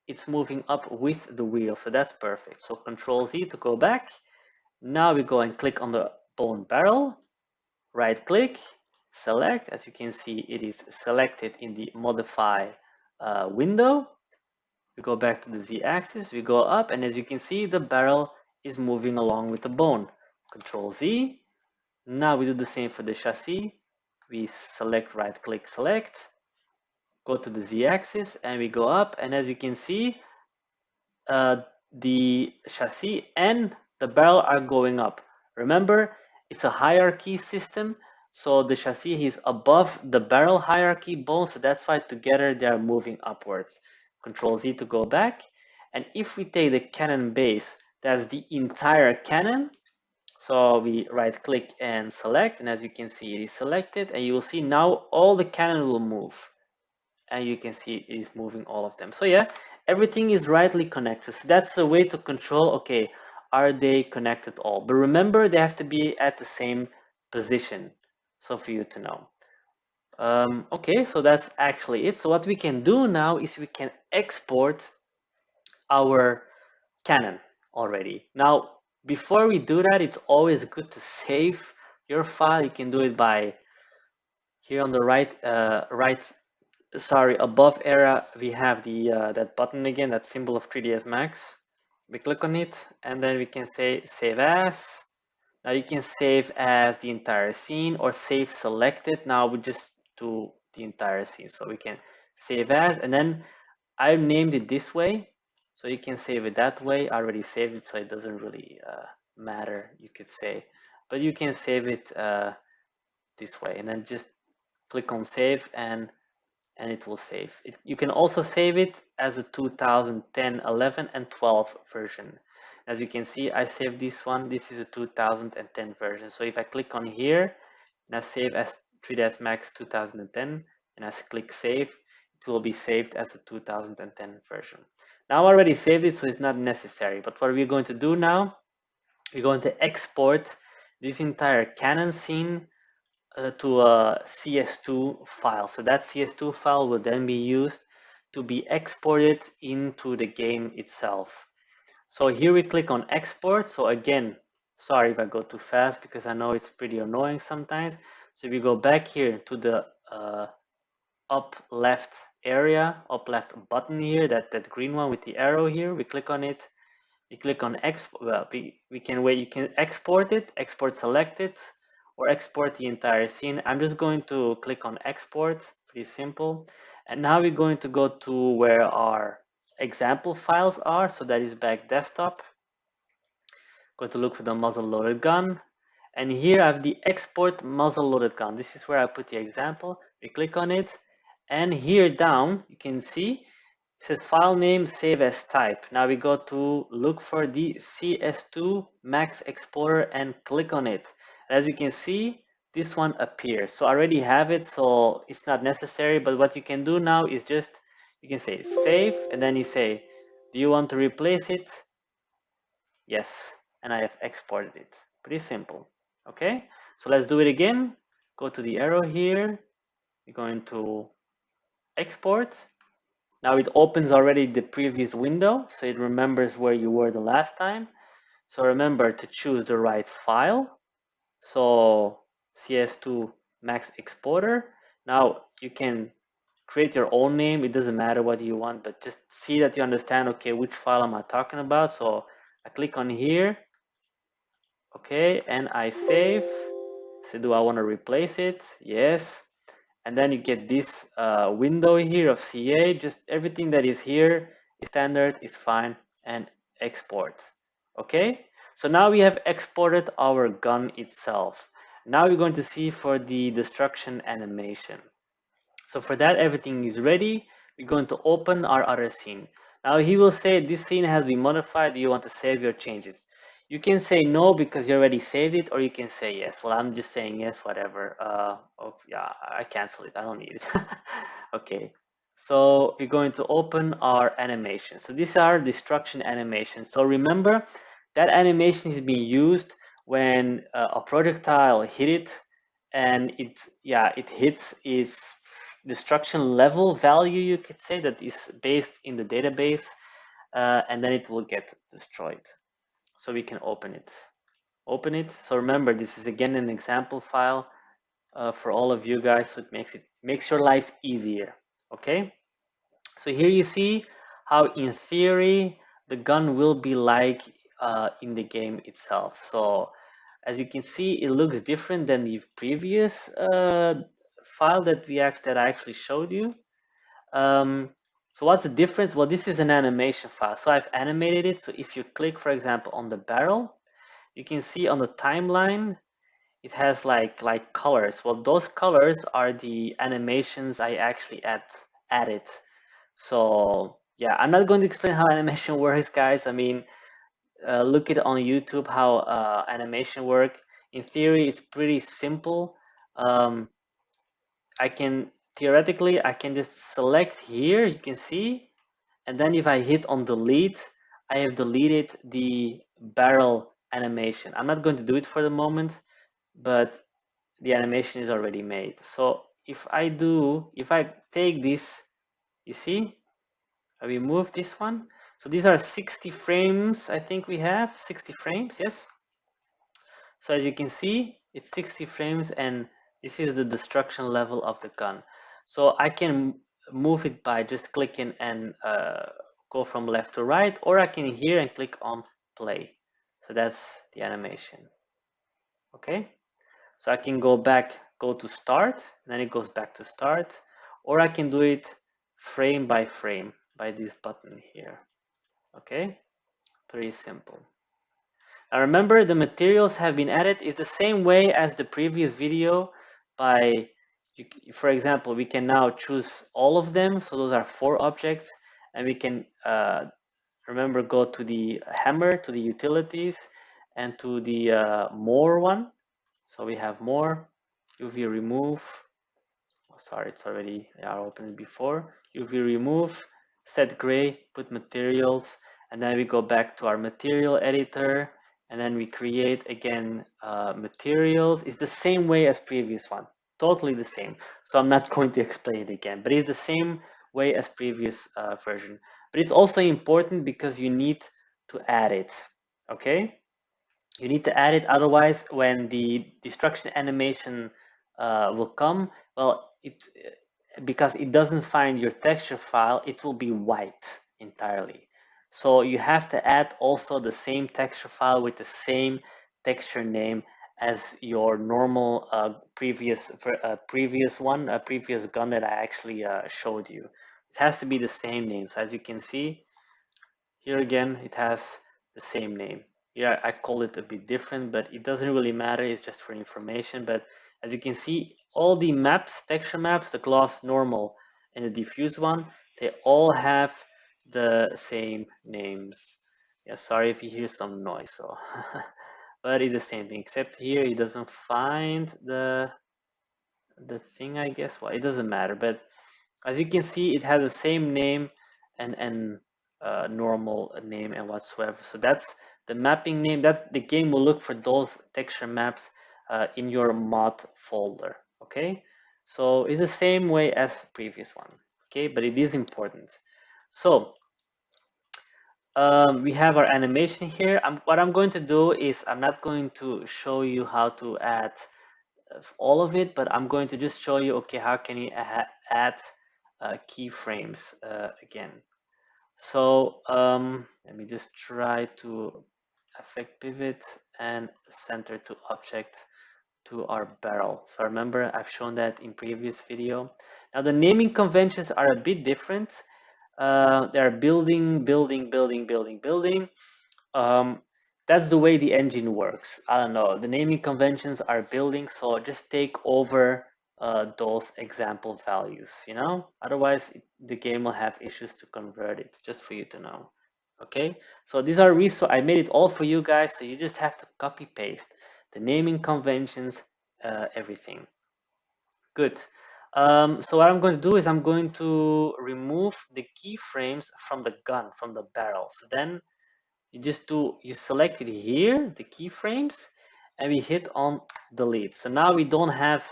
it's moving up with the wheel, so that's perfect. So Control Z to go back. Now we go and click on the bone barrel, right click, select. As you can see, it is selected in the modify window. We go back to the Z axis, we go up, and as you can see, the barrel is moving along with the bone. Control Z. Now we do the same for the chassis. We select, right click, select, go to the Z axis, and we go up, and as you can see, the chassis and the barrel are going up. Remember, it's a hierarchy system, so the chassis is above the barrel hierarchy bone, so that's why together they are moving upwards. Control Z to go back, and if we take the cannon base, that's the entire cannon. So we right click and select, and as you can see, it is selected, and you will see now all the cannon will move, and you can see it is moving all of them. So yeah, everything is rightly connected. So that's the way to control, okay, are they connected all? But remember, they have to be at the same position. So for you to know. Okay, so that's actually it. So what we can do now is we can export our cannon already. Now, before we do that, it's always good to save your file. You can do it by here on the above area, we have the that button again, that symbol of 3ds Max. We click on it, and then we can say save as. Now you can save as the entire scene or save selected. Now we just do the entire scene, so we can save as, and then I named it this way, so you can save it that way. I already saved it, so it doesn't really matter, you could say, but you can save it this way, and then just click on save, and it will save. You can also save it as a 2010, 11, and 12 version. As you can see, I saved this one. This is a 2010 version. So if I click on here and I save as 3ds Max 2010 and I click save, it will be saved as a 2010 version. Now I already saved it, so it's not necessary. But what we're going to do now, we're going to export this entire cannon scene to a CS2 file. So that CS2 file will then be used to be exported into the game itself. So here we click on export. So again, sorry if I go too fast because I know it's pretty annoying sometimes. So we go back here to the up left area, up left button here, that green one with the arrow here. We click on it. You click on export. Well, we can wait. You can export it, export selected, or export the entire scene. I'm just going to click on export. Pretty simple. And now we're going to go to where our example files are. So that is back desktop. Going to look for the muzzle loaded gun. And here I have the export muzzle loaded gun. This is where I put the example. We click on it. And here down, you can see it says file name, save as type. Now we go to look for the CS2 Max Exporter and click on it. As you can see, this one appears. So I already have it, so it's not necessary. But what you can do now is just, you can say save, and then you say, do you want to replace it? Yes, and I have exported it. Pretty simple. Okay, so let's do it again. Go to the arrow here. You're going to export. Now it opens already the previous window, so it remembers where you were the last time. So remember to choose the right file. So CS2 Max Exporter. Now you can create your own name. It doesn't matter what you want, but just see that you understand, okay, which file am I talking about? So I click on here, okay, and I save. So do I want to replace it? Yes. And then you get this window here of CA. Just everything that is here is standard, is fine, and export. Okay, so now we have exported our gun itself. Now we're going to see for the destruction animation. So for that, everything is ready. We're going to open our other scene. Now he will say this scene has been modified. Do you want to save your changes? You can say no because you already saved it, or you can say yes. Well, I'm just saying yes, whatever. Oh yeah, I cancel it. I don't need it. Okay. So we're going to open our animation. So these are destruction animations. So remember that animation is being used when a projectile hit it, and it hits its destruction level value, you could say, that is based in the database, and then it will get destroyed. So we can open it. So remember, this is again an example file for all of you guys, so it makes your life easier. Okay, so here you see how in theory the gun will be like in the game itself. So as you can see, it looks different than the previous file that I actually showed you. So what's the difference? Well, this is an animation file, so I've animated it. So if you click, for example, on the barrel, you can see on the timeline it has like colors. Well, those colors are the animations I actually added. So yeah, I'm not going to explain how animation works, guys. I mean, look it on YouTube how animation work. In theory, it's pretty simple. I can theoretically I can just select here. You can see, and then if I hit on delete, I have deleted the barrel animation. I'm not going to do it for the moment, but the animation is already made. So if I take this, you see, I remove this one. So these are 60 frames. I think we have 60 frames. Yes. So as you can see, it's 60 frames, and this is the destruction level of the gun. So I can move it by just clicking and go from left to right, or I can here and click on play. So that's the animation. Okay, so I can go to start, and then it goes back to start, or I can do it frame by frame by this button here. Okay, pretty simple. Now remember, the materials have been added. It's the same way as the previous video. For example, we can now choose all of them. So those are 4 objects, and we can remember, go to the hammer, to the utilities, and to the more one. So we have more, UV remove. Oh, sorry, it's already opened before. UV remove, set gray, put materials, and then we go back to our material editor, and then we create again materials. It's the same way as previous one, totally the same. So I'm not going to explain it again, but it's the same way as previous version. But it's also important because you need to add it. Okay, you need to add it, otherwise when the destruction animation will come, well, because it doesn't find your texture file, it will be white entirely. So you have to add also the same texture file with the same texture name as your normal previous gun that I actually showed you. It has to be the same name. So as you can see, Here again, it has the same name. Yeah, I call it a bit different, but it doesn't really matter. It's just for information. But as you can see, all the maps, texture maps, the gloss, normal, and the diffuse one, they all have the same names. Yeah, sorry if you hear some noise. So, but it's the same thing. Except here, it doesn't find the thing. I guess. Well, it doesn't matter. But as you can see, it has the same name and normal name and whatsoever. So that's the mapping name. That's the game will look for those texture maps in your mod folder. Okay, so it's the same way as the previous one. Okay, but it is important. So we have our animation here. What I'm going to do is I'm not going to show you how to add all of it, but I'm going to just show you, okay, how can you add keyframes again. So let me just try to affect pivot and center to object to our barrel. So remember, I've shown that in previous video. Now the naming conventions are a bit different. They're building, building, building, building, building. That's the way the engine works. I don't know. The naming conventions are building, so just take over those example values, you know? Otherwise, the game will have issues to convert it, just for you to know. Okay? So these are I made it all for you guys, so you just have to copy paste the naming conventions, everything. Good. So what I'm going to do is I'm going to remove the keyframes from the gun, from the barrel. So then you select it here, the keyframes, and we hit on delete. So now we don't have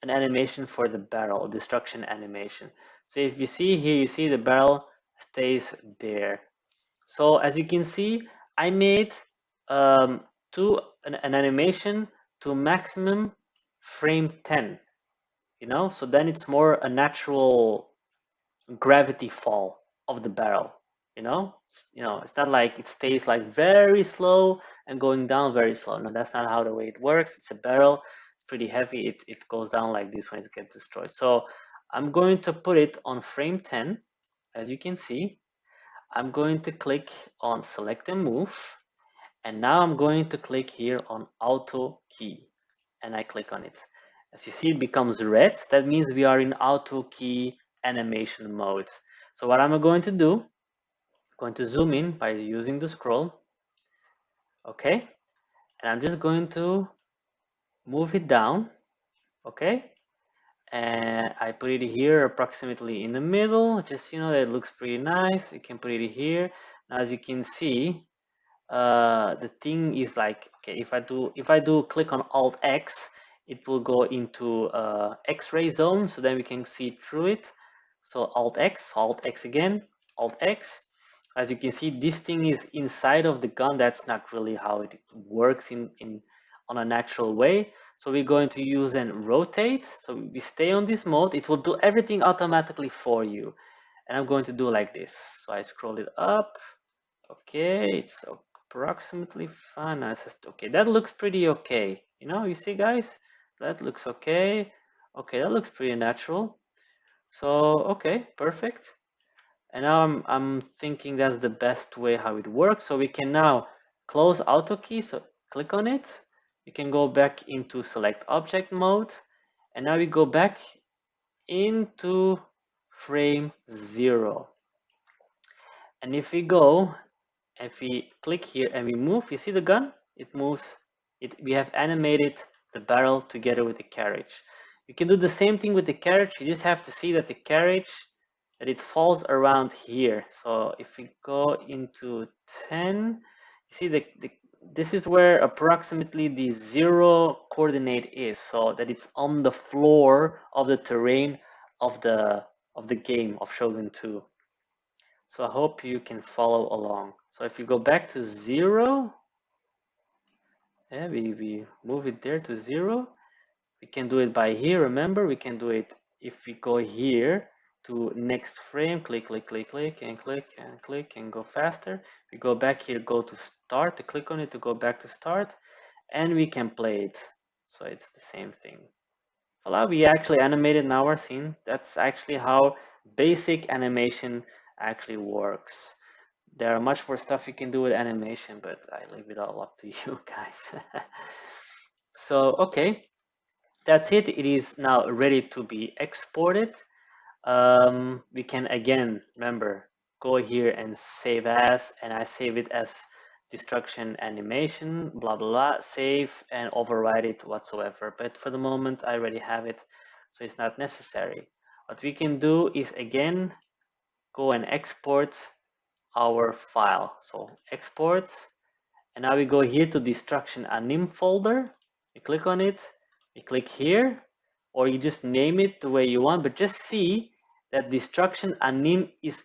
an animation for the barrel, destruction animation. So if you see here, you see the barrel stays there. So as you can see, I made an animation to maximum frame 10, you know, so then it's more a natural gravity fall of the barrel, you know. It's not like it stays like very slow and going down very slow. No, that's not how the way it works. It's a barrel, it's pretty heavy. It goes down like this when it gets destroyed. So I'm going to put it on frame 10. As you can see, I'm going to click on select and move, and now I'm going to click here on auto key, and I click on it. As you see, it becomes red. That means we are in auto key animation mode. So what I'm going to do, I'm going to zoom in by using the scroll. Okay, and I'm just going to move it down. Okay, and I put it here approximately in the middle. Just, you know, that looks pretty nice. You can put it here. Now, as you can see, the thing is like, okay, if I do click on Alt X, it will go into X-ray zone, so then we can see through it. So Alt X again, Alt X. As you can see, this thing is inside of the gun. That's not really how it works in on a natural way. So we're going to use and rotate. So we stay on this mode. It will do everything automatically for you. And I'm going to do like this. So I scroll it up. Okay, it's approximately fine. Okay, that looks pretty okay. You know, you see, guys, that looks okay. Okay, that looks pretty natural. So okay, perfect. And now I'm thinking that's the best way how it works. So we can now close auto key. So click on it. You can go back into select object mode, and now we go back into frame 0. And if we go, if we click here and we move, you see the gun? It moves. We have animated the barrel together with the carriage. You can do the same thing with the carriage. You just have to see that the carriage, that it falls around here. So if we go into 10, you see this is where approximately the 0 coordinate is, so that it's on the floor of the terrain of the game of Shogun 2. So I hope you can follow along. So if you go back to 0, yeah, we move it there to 0. We can do it by here. Remember, we can do it if we go here to next frame, click, click, click, click, and click, and click, and go faster. We go back here, go to start, to click on it to go back to start, and we can play it. So it's the same thing. Voila, we actually animated now our scene. That's actually how basic animation actually works. There are much more stuff you can do with animation, but I leave it all up to you guys. So, okay, that's it. It is now ready to be exported. We can again, remember, go here and save as, and I save it as destruction animation, blah, blah, blah, save and override it whatsoever. But for the moment, I already have it, so it's not necessary. What we can do is again, go and export our file. So export, and now we go here to destruction anim folder. You click on it, you click here, or you just name it the way you want, but just see that destruction anim is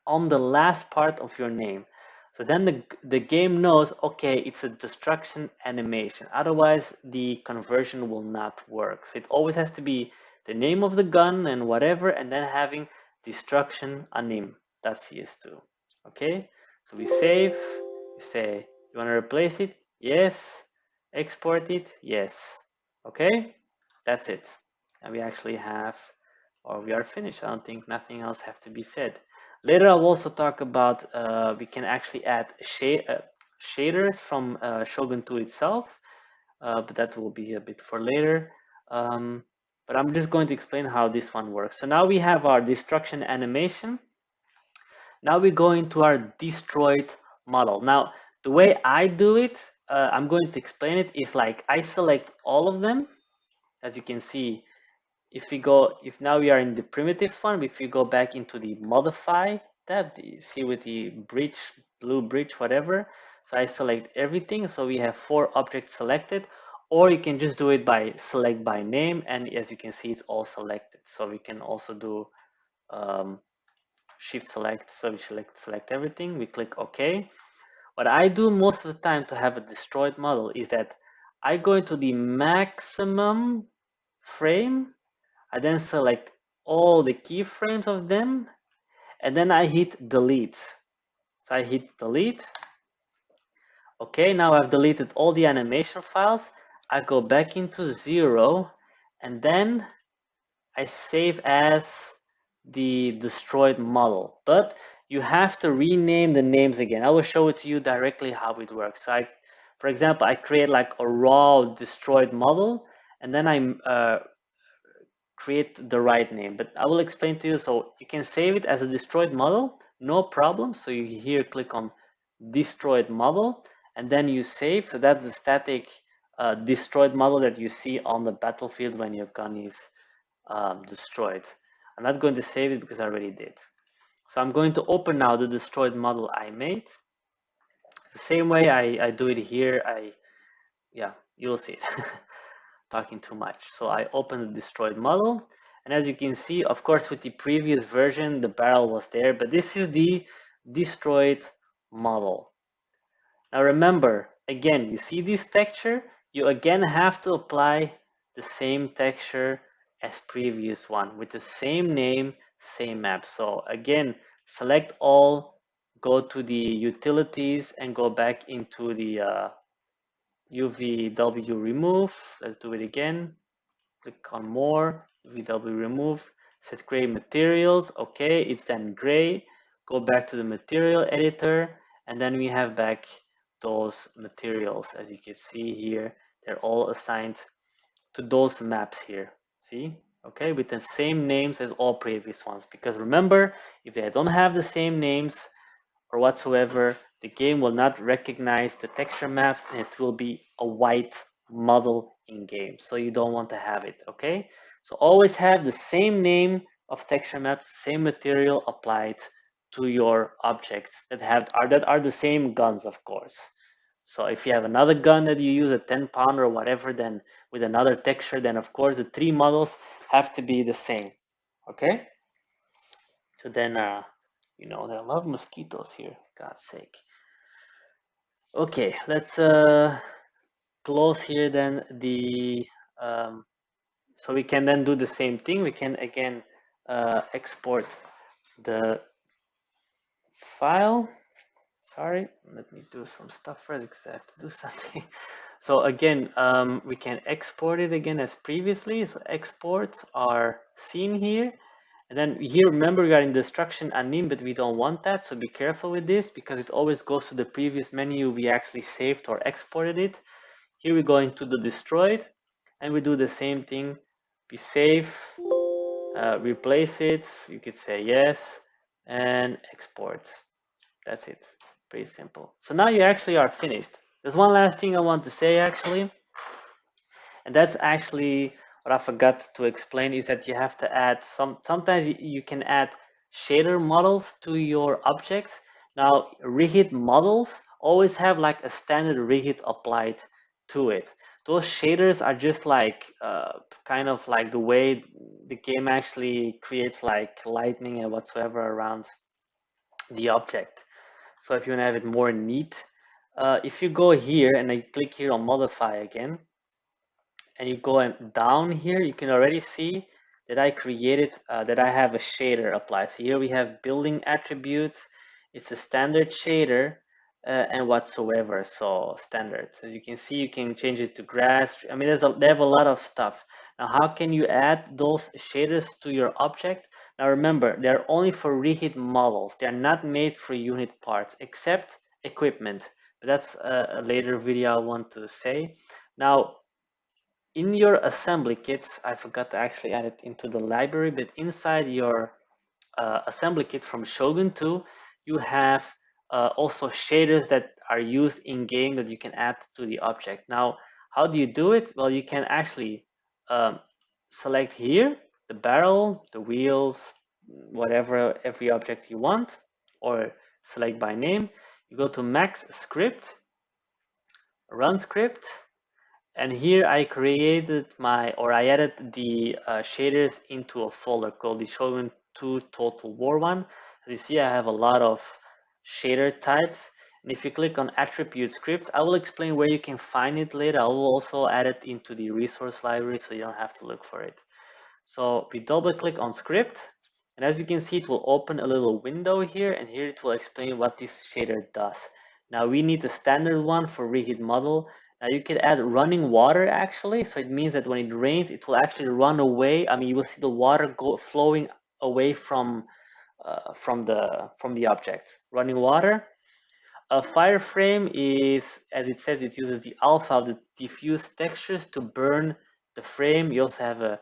on the last part of your name. So then the game knows, okay, it's a destruction animation. Otherwise, the conversion will not work. So it always has to be the name of the gun and whatever, and then having destruction anim.cs2. Okay, so we save, we say, you want to replace it? Yes. Export it? Yes. Okay, that's it. And we actually have, or we are finished. I don't think nothing else have to be said. Later, I'll also talk about we can actually add shaders from Shogun 2 itself, but that will be a bit for later. But I'm just going to explain how this one works. So now we have our destruction animation. Now we go into our destroyed model. Now, the way I do it, I'm going to explain it, is like I select all of them. As you can see, if now we are in the primitives one, if you go back into the modify tab, you see with the bridge, blue bridge, whatever. So I select everything. So we have 4 objects selected, or you can just do it by select by name. And as you can see, it's all selected. So we can also do shift select. So we select everything. We click OK. What I do most of the time to have a destroyed model is that I go into the maximum frame. I then select all the keyframes of them, and then I hit delete. So I hit delete. Okay, now I've deleted all the animation files. I go back into 0, and then I save as the destroyed model. But you have to rename the names again. I will show it to you directly how it works. So for example, I create like a raw destroyed model, and then I create the right name, but I will explain to you. So you can save it as a destroyed model, no problem. So you here click on destroyed model, and then you save. So that's the static destroyed model that you see on the battlefield when your gun is destroyed. I'm not going to save it because I already did. So I'm going to open now the destroyed model I made. The same way I do it here. Yeah, you'll see it. Talking too much. So I open the destroyed model, and as you can see, of course, with the previous version, the barrel was there, but this is the destroyed model. Now remember, again, you see this texture, you again have to apply the same texture as previous one with the same name, same map. So again, select all, go to the utilities, and go back into the UVW remove. Let's do it again. Click on more, UVW remove, set gray materials. Okay, it's then gray. Go back to the material editor, and then we have back those materials. As you can see here, they're all assigned to those maps here. See? Okay, with the same names as all previous ones. Because remember, if they don't have the same names or whatsoever, the game will not recognize the texture maps, and it will be a white model in game. So you don't want to have it, okay? So always have the same name of texture maps, same material applied to your objects that are the same guns, of course. So if you have another gun that you use, a 10-pounder or whatever, then with another texture, then of course the 3 models have to be the same, okay? So then, you know, there are a lot of mosquitoes here, God's sake. Okay, let's close here then the, so we can then do the same thing. We can again export the file. Sorry, let me do some stuff first because I have to do something. So again, we can export it again as previously. So export our scene here, And then here, remember, we are in the instruction anim, but we don't want that. So be careful with this because it always goes to the previous menu we actually saved or exported it. Here we go into the destroyed and we do the same thing. We save, replace it. You could say yes and export. That's it. Pretty simple. So now you actually are finished. There's one last thing I want to say actually. And that's actually what I forgot to explain is that you have to add sometimes you can add shader models to your objects. Now, rigid models always have like a standard rigid applied to it. Those shaders are just like kind of like the way the game actually creates like lightning and whatsoever around the object. So if you want to have it more neat, if you go here and I click here on modify again, and you go and down here, you can already see that I created, that I have a shader applied. So here we have building attributes. It's a standard shader and whatsoever. So standard. As you can see, you can change it to grass. I mean, they have a lot of stuff. Now, how can you add those shaders to your object? Now, remember, they're only for rigid models. They're not made for unit parts, except equipment. But that's a later video I want to say. Now, in your assembly kits, I forgot to actually add it into the library, but inside your assembly kit from Shogun 2, you have also shaders that are used in game that you can add to the object. Now, how do you do it? Well, you can actually select here the barrel, the wheels, whatever, every object you want, or select by name. You go to max script, run script, and here I created I added the shaders into a folder called the Shogun 2 Total War one. As you see, I have a lot of shader types. And if you click on attribute scripts, I will explain where you can find it later. I will also add it into the resource library so you don't have to look for it. So we double click on script. And as you can see, it will open a little window here. And here it will explain what this shader does. Now we need the standard one for rigid model. Now you can add running water actually, so it means that when it rains, it will actually run away. I mean, you will see the water flowing away from the object. Running water. A fireframe is, as it says, it uses the alpha of the diffuse textures to burn the frame. You also have a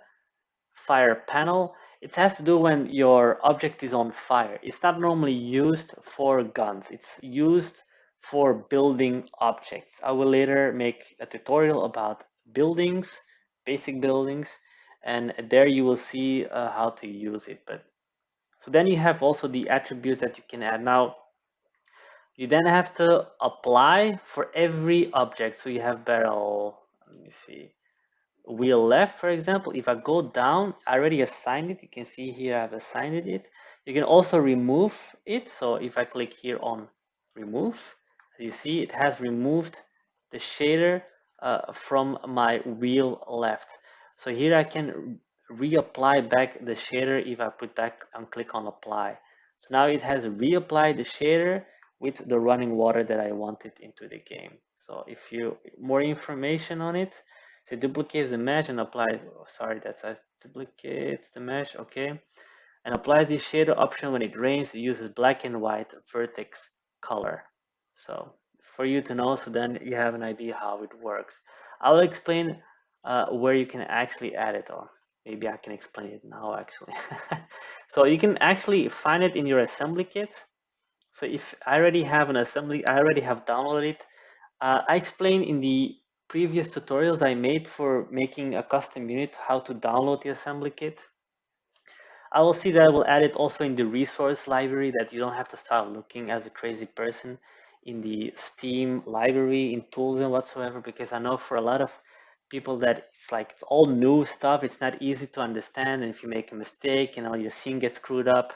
fire panel. It has to do when your object is on fire. It's not normally used for guns. It's used for building objects. I will later make a tutorial about buildings, basic buildings, and there you will see how to use it. But so then you have also the attributes that you can add. Now you then have to apply for every object. So you have barrel, let me see, wheel left, for example. If I go down, I already assigned it. You can see here I've assigned it. You can also remove it. So if I click here on remove, you see it has removed the shader from my wheel left. So here I can reapply back the shader if I put back and click on apply. So now it has reapplied the shader with the running water that I wanted into the game. So if you more information on it, so duplicates the mesh and applies, oh, sorry, that's a duplicates the mesh, okay. And applies the shader option when it rains. It uses black and white vertex color. So for you to know, so then you have an idea how it works. I'll explain where you can actually add it, or maybe I can explain it now actually. So you can actually find it in your assembly kit. So if I already have an assembly, I already have downloaded it. I explained in the previous tutorials I made for making a custom unit how to download the assembly kit. I will see that I will add it also in the resource library, that you don't have to start looking as a crazy person in the Steam library, in tools and whatsoever, because I know for a lot of people that it's like it's all new stuff. It's not easy to understand, and if you make a mistake, your scene gets screwed up,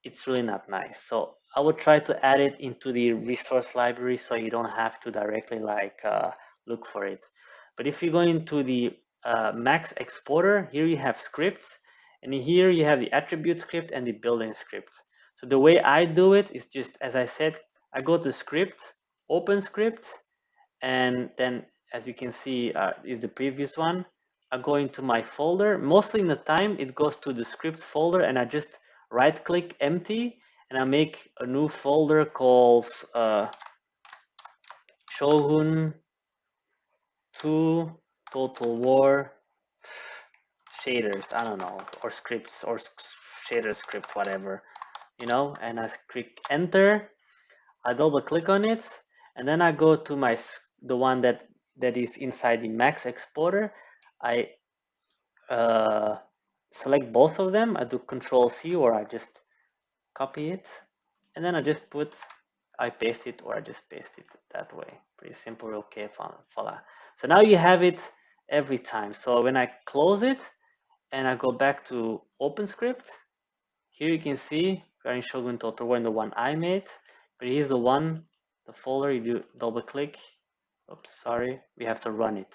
it's really not nice. So I would try to add it into the resource library so you don't have to directly look for it. But if you go into the Max Exporter, here you have scripts, and here you have the attribute script and the building script. So the way I do it is just, as I said, I go to script, open script, and then as you can see is the previous one, I go into my folder. Mostly in the time, it goes to the scripts folder, and I just right click empty, and I make a new folder called Shogun 2 Total War shaders. I don't know, or scripts, or shader script, whatever, you know. And I click enter. I double click on it, and then I go to the one that is inside the Max exporter. I select both of them. I do Control C, or I just copy it, and then I just I paste it, or I just paste it that way. Pretty simple. Okay, voila. So now you have it every time. So when I close it and I go back to OpenScript, here you can see we're in Shogun Total War in the one I made, but here's the folder. You do double click. Oops, sorry, we have to run it.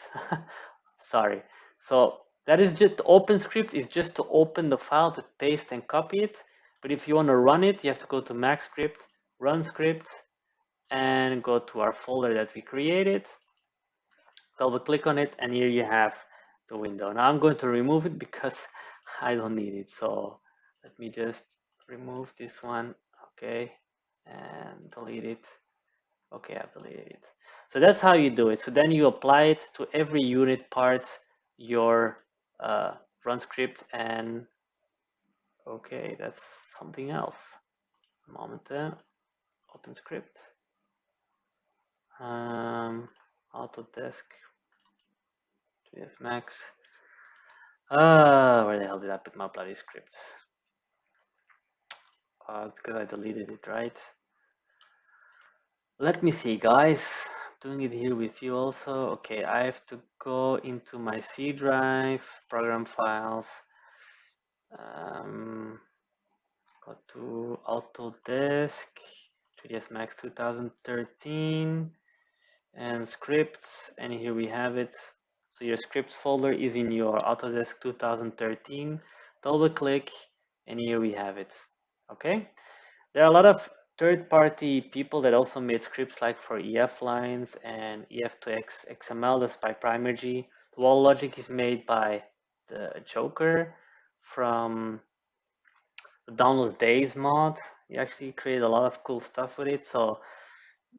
Sorry. So that is just OpenScript is just to open the file, to paste and copy it. But if you want to run it, you have to go to Max script, run script, and go to our folder that we created. Double click on it, and here you have the window. Now I'm going to remove it because I don't need it. So let me just remove this one. Okay, and delete it. Okay, I've deleted it. So that's how you do it. So then you apply it to every unit part, your run script, and okay, that's something else. A moment there. Open script. Autodesk. 3ds Max. Where the hell did I put my bloody scripts? Because I deleted it, right? Let me see, guys. Doing it here with you also. Okay, I have to go into my C drive, program files. Go to Autodesk, 3ds Max 2013, and scripts, and here we have it. So your scripts folder is in your Autodesk 2013. Double click, and here we have it. Okay, there are a lot of third-party people that also made scripts, like for EF lines and EF to XML. That's by Primergy. The wall logic is made by the Joker from the Downloads Days mod. You actually create a lot of cool stuff with it. So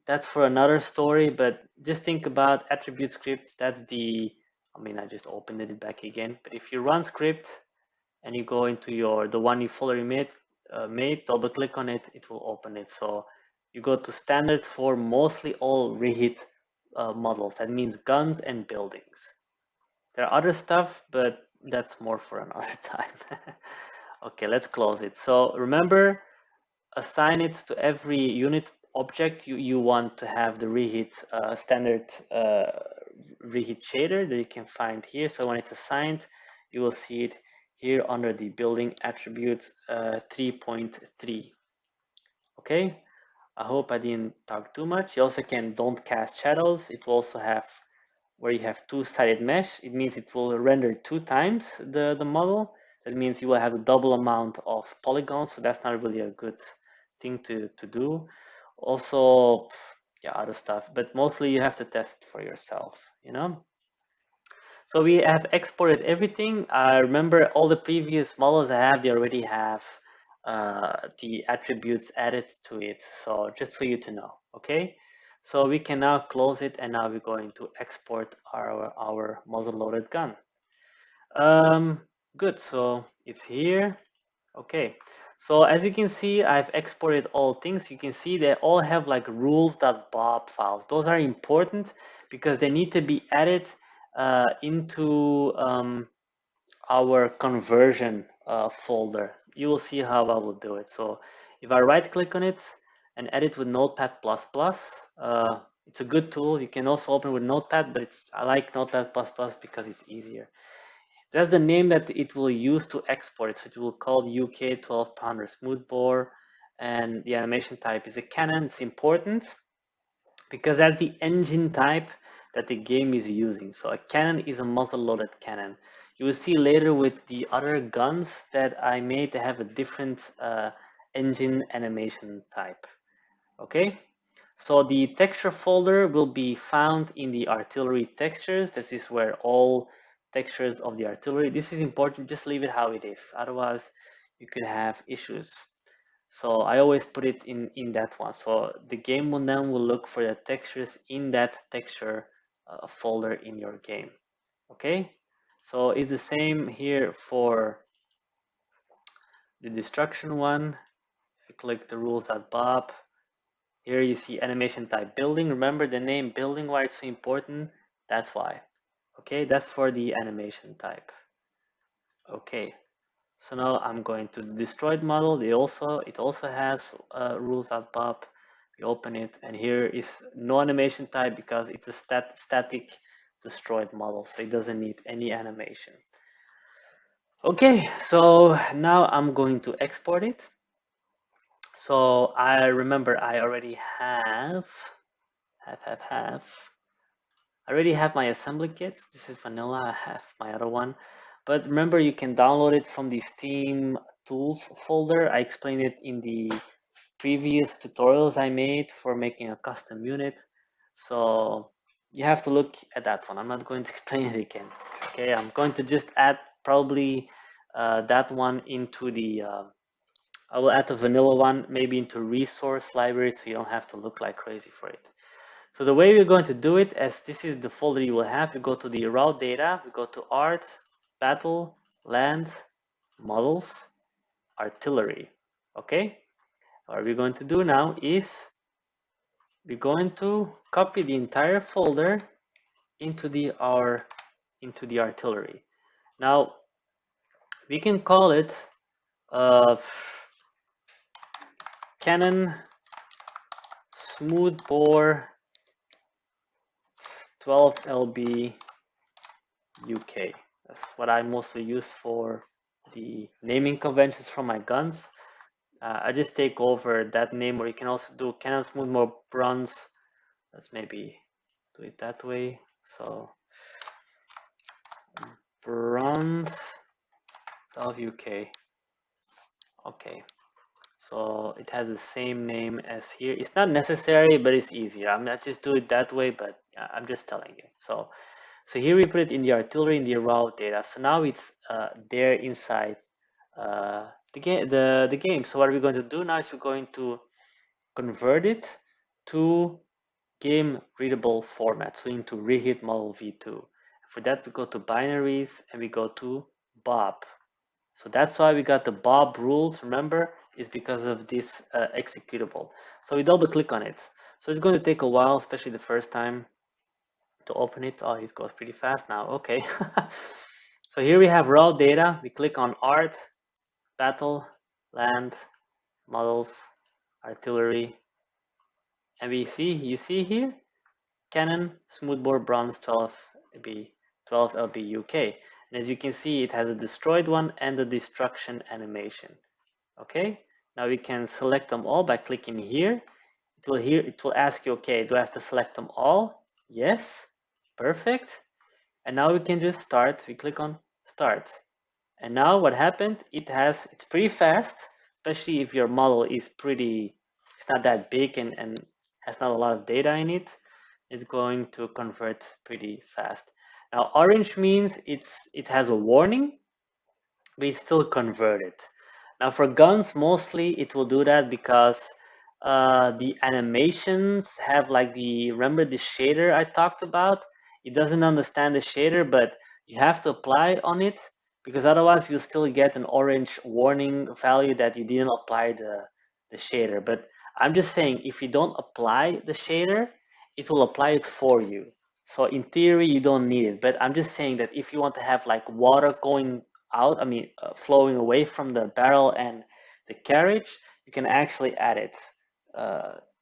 that's for another story, but just think about attribute scripts. That's I just opened it back again. But if you run script and you go into the one you fully made, double click on it, it will open it. So you go to standard for mostly all reheat models. That means guns and buildings. There are other stuff, but that's more for another time. Okay, let's close it. So remember, assign it to every unit object you want to have the reheat standard reheat shader that you can find here. So when it's assigned, you will see it here under the building attributes 3.3. Okay, I hope I didn't talk too much. You also don't cast shadows. It will also have where you have two-sided mesh. It means it will render 2 times the model. That means you will have a double amount of polygons, so that's not really a good thing to do. Also, yeah, other stuff, but mostly you have to test it for yourself, you know. So we have exported everything. Remember, all the previous models I have, they already have the attributes added to it. So just for you to know, okay? So we can now close it, and now we're going to export our muzzle-loaded gun. Good, so it's here. Okay, so as you can see, I've exported all things. You can see they all have like rules.bob files. Those are important because they need to be added into our conversion folder. You will see how I will do it. So if I right click on it and edit with Notepad++, it's a good tool. You can also open with Notepad, but I like Notepad++ because it's easier. That's the name that it will use to export it. So it will call UK 12 pounder smoothbore, and the animation type is a Canon. It's important because that's the engine type that the game is using. So a Canon is a muzzle-loaded cannon. You will see later with the other guns that I made, they have a different engine animation type. Okay, so the texture folder will be found in the artillery textures. This is where all textures of the artillery. This is important, just leave it how it is. Otherwise, you could have issues. So I always put it in that one. So the game will then will look for the textures in that texture folder in your game. Okay, so it's the same here for the destruction one. You click the rules.bob. Here you see animation type building. Remember the name building, why it's so important? That's why. Okay, that's for the animation type. Okay, so now I'm going to the destroyed model. It also has rules.bob. We open it, and here is no animation type because it's a static destroyed model, so it doesn't need any animation. Okay, so now I'm going to export it. So I remember I already have I already have my assembly kit. This is vanilla. I have my other one, but remember you can download it from the Steam tools folder. I explained it in the previous tutorials I made for making a custom unit. So you have to look at that one. I'm not going to explain it again. Okay, I'm going to just add probably that one into the I will add the vanilla one maybe into resource library so you don't have to look like crazy for it. So the way we're going to do it, as this is the folder you will have, we go to the raw data, we go to art, battle, land, models, artillery. Okay, what we're going to do now is we're going to copy the entire folder into the artillery. Now we can call it Canon smoothbore 12 lb UK. That's what I mostly use for the naming conventions for my guns. I just take over that name, or you can also do Canon Smoothbore Bronze. Let's maybe do it that way. So Bronze 12 UK. Okay. So it has the same name as here. It's not necessary, but it's easier. I'm not just do it that way, but I'm just telling you. So here we put it in the artillery in the raw data. So now it's there inside the game. So what we're going to do now is we're going to convert it to game readable format. So into reheat model v2. For that we go to binaries and we go to Bob. So that's why we got the Bob rules. Remember, is because of this executable. So we double click on it. So it's going to take a while, especially the first time to open it. Oh, it goes pretty fast now. Okay. So here we have raw data. We click on art, battle, land, models, artillery, and you see here, Canon smoothbore bronze 12 lb UK. And as you can see, it has a destroyed one and a destruction animation. Okay, now we can select them all by clicking here. It will ask you, okay, do I have to select them all? Yes, perfect. And now we can just start. We click on start. And now what happened, it's pretty fast, especially if your model is it's not that big and has not a lot of data in it. It's going to convert pretty fast. Now orange means it has a warning, but it's still converted. Now for guns, mostly it will do that because the animations have remember the shader I talked about? It doesn't understand the shader, but you have to apply on it because otherwise you'll still get an orange warning value that you didn't apply the shader. But I'm just saying, if you don't apply the shader, it will apply it for you. So in theory, you don't need it. But I'm just saying that if you want to have like water going out, flowing away from the barrel and the carriage, you can actually add it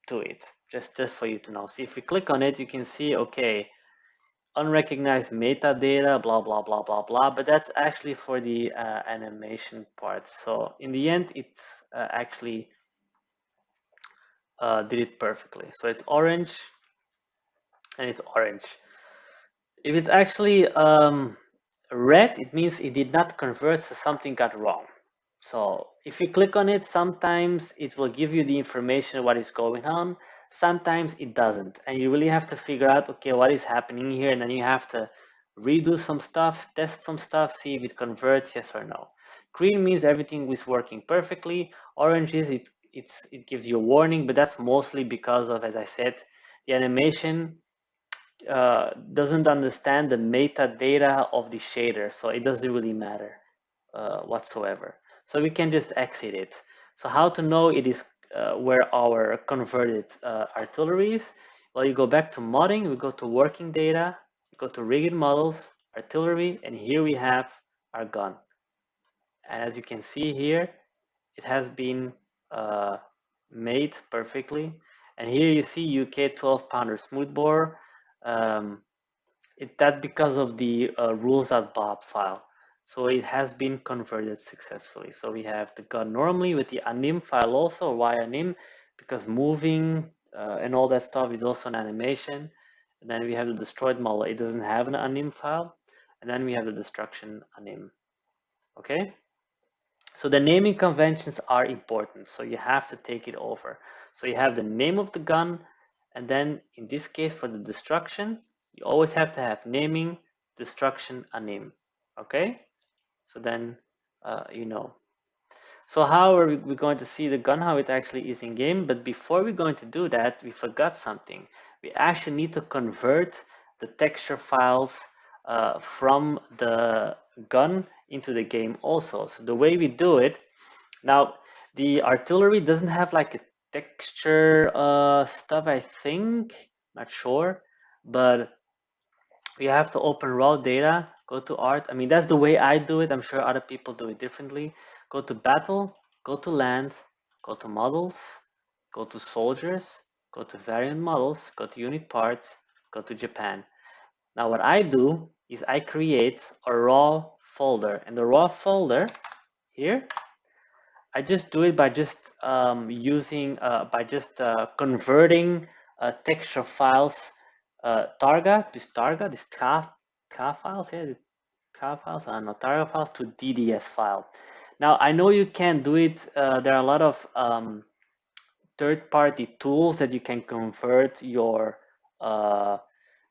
to it, just for you to know. So if you click on it, you can see, okay, unrecognized metadata, blah, blah, blah, blah, blah, but that's actually for the animation part. So in the end, it actually did it perfectly. So it's orange and it's orange. If it's actually red, it means it did not convert, so something got wrong. So if you click on it, sometimes it will give you the information what is going on, sometimes it doesn't, and you really have to figure out, okay, what is happening here, and then you have to redo some stuff, test some stuff, see if it converts, yes or no. Green means everything is working perfectly. Orange is it gives you a warning, but that's mostly because of, as I said, the animation doesn't understand the metadata of the shader, so it doesn't really matter whatsoever. So we can just exit it. So how to know it is where our converted artillery is? Well, you go back to modding, we go to working data, you go to rigged models, artillery, and here we have our gun. And as you can see here, it has been made perfectly. And here you see UK 12-pounder smoothbore. That because of the rules.bob file. So it has been converted successfully. So we have the gun normally with the anim file also. Why anim? Because moving and all that stuff is also an animation. And then we have the destroyed model. It doesn't have an anim file. And then we have the destruction anim. Okay? So the naming conventions are important. So you have to take it over. So you have the name of the gun. And then in this case for the destruction, you always have to have naming, destruction, anim. Okay? So then you know. So how are we going to see the gun, how it actually is in game? But before we're going to do that, we forgot something. We actually need to convert the texture files from the gun into the game also. So the way we do it, now the artillery doesn't have like a texture stuff, I think, not sure, but we have to open raw data, go to art. I mean, that's the way I do it. I'm sure other people do it differently. Go to battle, go to land, go to models, go to soldiers, go to variant models, go to unit parts, go to Japan. Now what I do is I create a raw folder, and the raw folder here, I just do it by just converting texture files, targa, this tar files here, the tar files, no, targa files to DDS file. Now I know you can do it. There are a lot of third-party tools that you can convert your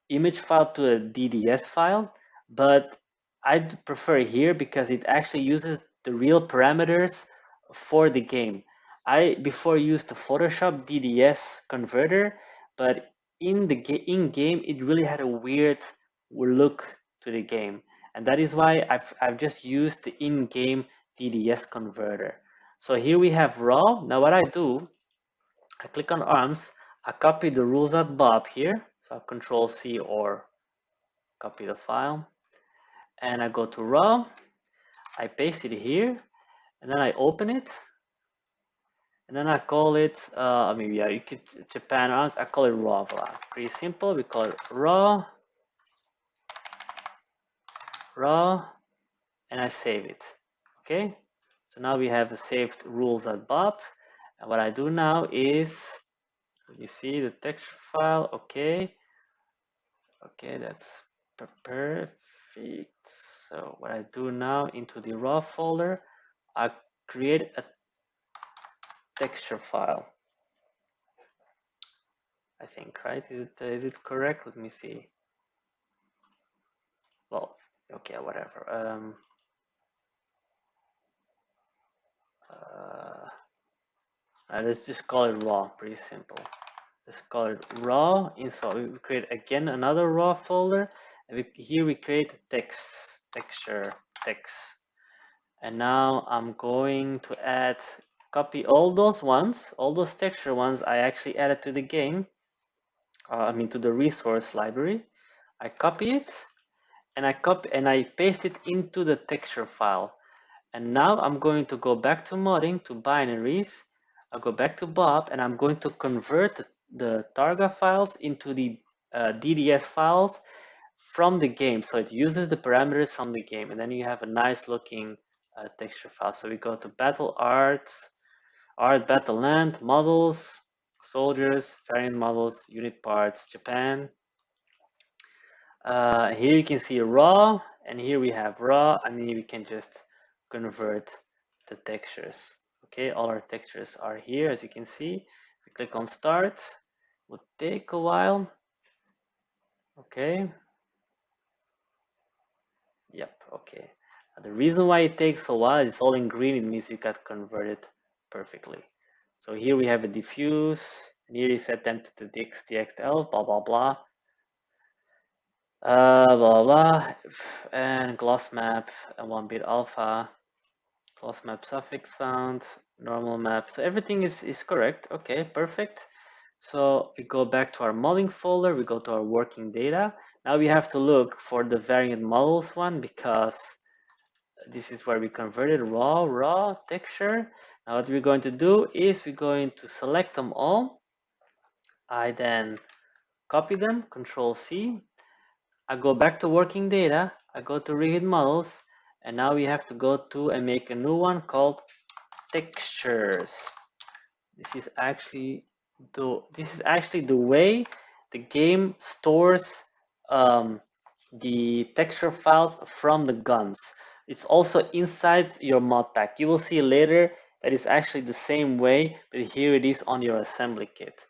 image file to a DDS file, but I'd prefer here because it actually uses the real parameters for the game. I before used the Photoshop DDS converter, but in game it really had a weird look to the game, and that is why I've just used the in-game DDS converter. So here we have raw. Now what I do, I click on arms, I copy the rules.bob here, so Control C or copy the file, and I go to raw, I paste it here, and then I open it, and then I call it, maybe yeah, you could Japan arms, I call it raw, voila. Pretty simple, we call it raw, and I save it, okay? So now we have the saved rules.bob, and what I do now is, you see the texture file, okay, that's perfect. So what I do now into the raw folder, I create a texture file. I think, right? Is it correct? Let me see. Well, okay, whatever. Let's just call it raw. Pretty simple. Let's call it raw. So we create again another raw folder, and here we create texture text. And now I'm going to copy all those texture ones I actually added to the game. To the resource library. I copy it, and I paste it into the texture file. And now I'm going to go back to modding, to binaries. I'll go back to Bob, and I'm going to convert the Targa files into the DDS files from the game. So it uses the parameters from the game, and then you have a nice looking texture file. So we go to battle art, battle land, models, soldiers, variant models, unit parts, Japan. Here you can see raw, and here we have raw. We can just convert the textures. Okay, all our textures are here, as you can see. We click on start, will take a while. Okay, Yep, okay. The reason why it takes a while, it's all in green, it means it got converted perfectly. So here we have a diffuse, and here is set them to the DXL, blah, blah, blah. Blah, blah, and gloss map, and 1-bit alpha, gloss map suffix found, normal map. So everything is correct. Okay, perfect. So we go back to our modeling folder, we go to our working data. Now we have to look for the variant models one because this is where we converted raw texture. Now what we're going to do is we're going to select them all. I then copy them, Control C. I go back to working data, I go to rigid models, and now we have to go to and make a new one called textures. This is actually the way the game stores the texture files from the guns. It's also inside your mod pack. You will see later that it's actually the same way, but here it is on your assembly kit.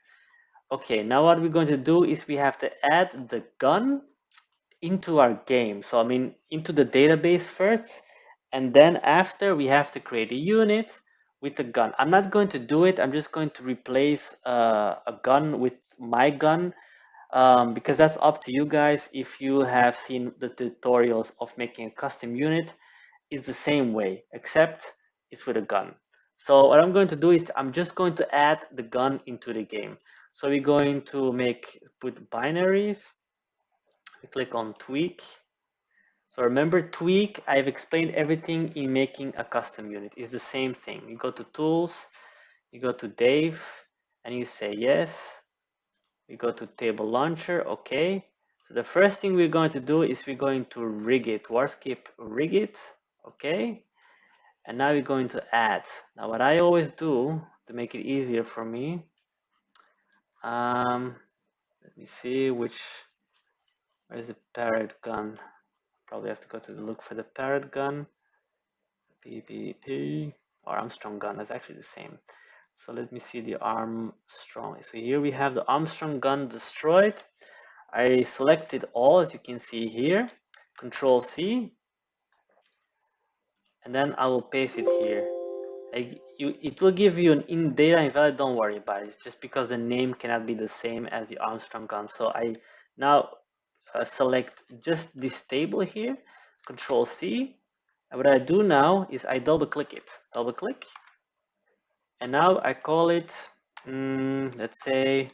Okay, now what we're going to do is we have to add the gun into our game. So I mean into the database first, and then after we have to create a unit with a gun. I'm not going to do it. I'm just going to replace a gun with my gun because that's up to you guys. If you have seen the tutorials of making a custom unit, it's the same way, except it's with a gun. So what I'm going to do is I'm just going to add the gun into the game. So we're going to put binaries. We click on tweak. So remember tweak, I've explained everything in making a custom unit. It's the same thing. You go to tools, you go to Dave, and you say yes. We go to table launcher, okay. So the first thing we're going to do is we're going to rig it, warskip rig it, okay. And now we're going to add. Now what I always do to make it easier for me, let me see where's the parrot gun? Probably have to go to the look for the parrot gun. PPP or Armstrong gun, that's actually the same. So let me see the Armstrong. So here we have the Armstrong gun destroyed. I selected all, as you can see here. Control C, and then I will paste it here. It will give you an in data invalid. Don't worry about it. It's just because the name cannot be the same as the Armstrong gun. So I now select just this table here. Control C. And what I do now is I double click it. Double click. And now I call it, let's say,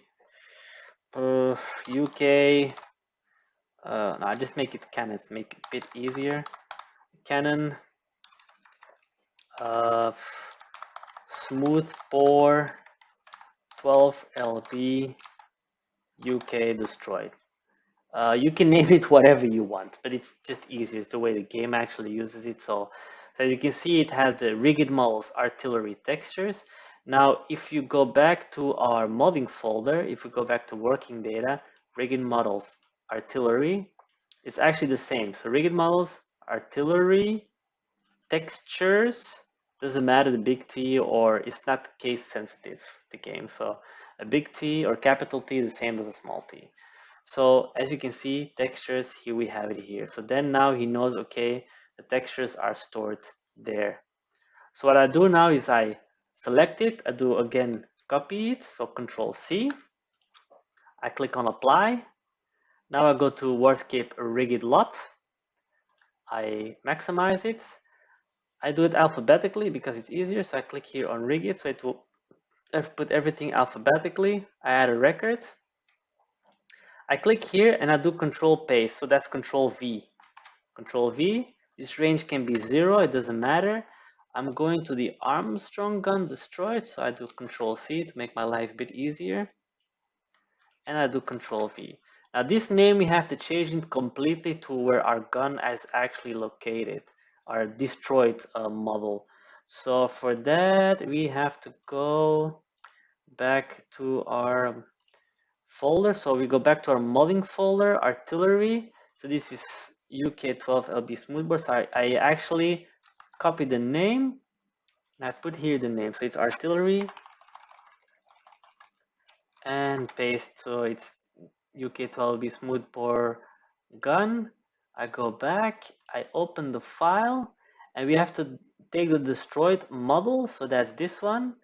UK. No, I just make it Canon, make it a bit easier. Canon smooth bore 12 LB UK destroyed. You can name it whatever you want, but it's just easier. It's the way the game actually uses it. So you can see it has the rigid models artillery textures. Now, if you go back to our modeling folder, if we go back to working data, rigid models artillery, it's actually the same. So rigid models artillery textures, doesn't matter the big T or it's not case sensitive, the game. So a big T or capital T is the same as a small t. So as you can see, textures, here we have it here. So then now he knows, okay, the textures are stored there. So what I do now is I select it, I do again copy it, so Control C. I click on apply. Now I go to Wordscape rigid lot. I maximize it. I do it alphabetically because it's easier, so I click here on rigid, so it will put everything alphabetically. I add a record. I click here and I do Control Paste, so that's Control V. Control V, this range can be 0, it doesn't matter. I'm going to the Armstrong gun destroyed, so I do Control C to make my life a bit easier. And I do Control V. Now this name we have to change it completely to where our gun is actually located, our destroyed model. So for that we have to go back to our folder. So we go back to our modding folder, artillery. So this is UK12LB smoothbore. So I actually copy the name and I put here the name. So it's artillery and paste. So it's UK12LB smoothbore gun. I go back, I open the file, and we have to take the destroyed model. So that's this one.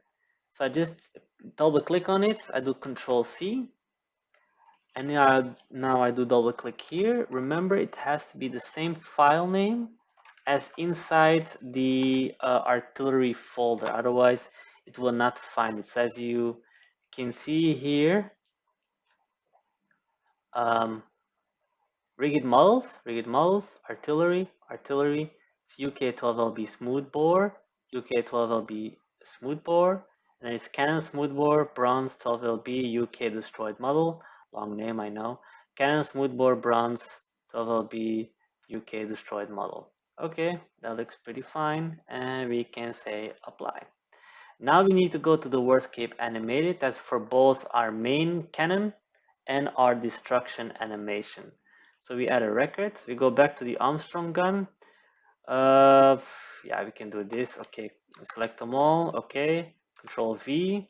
So I just double click on it. I do Control C. And now I do double click here. Remember, it has to be the same file name as inside the artillery folder. Otherwise, it will not find it. So as you can see here, rigid models, artillery, it's UK12LB smoothbore, UK12LB smoothbore, and then it's Canon smoothbore, bronze 12LB, UK destroyed model, long name I know, Canon smoothbore, bronze 12LB, UK destroyed model. Okay, that looks pretty fine, and we can say apply. Now we need to go to the wordscape animated. That's for both our main cannon and our destruction animation. So we add a record. We go back to the Armstrong gun. Yeah, we can do this. Okay, select them all. Okay, Control V.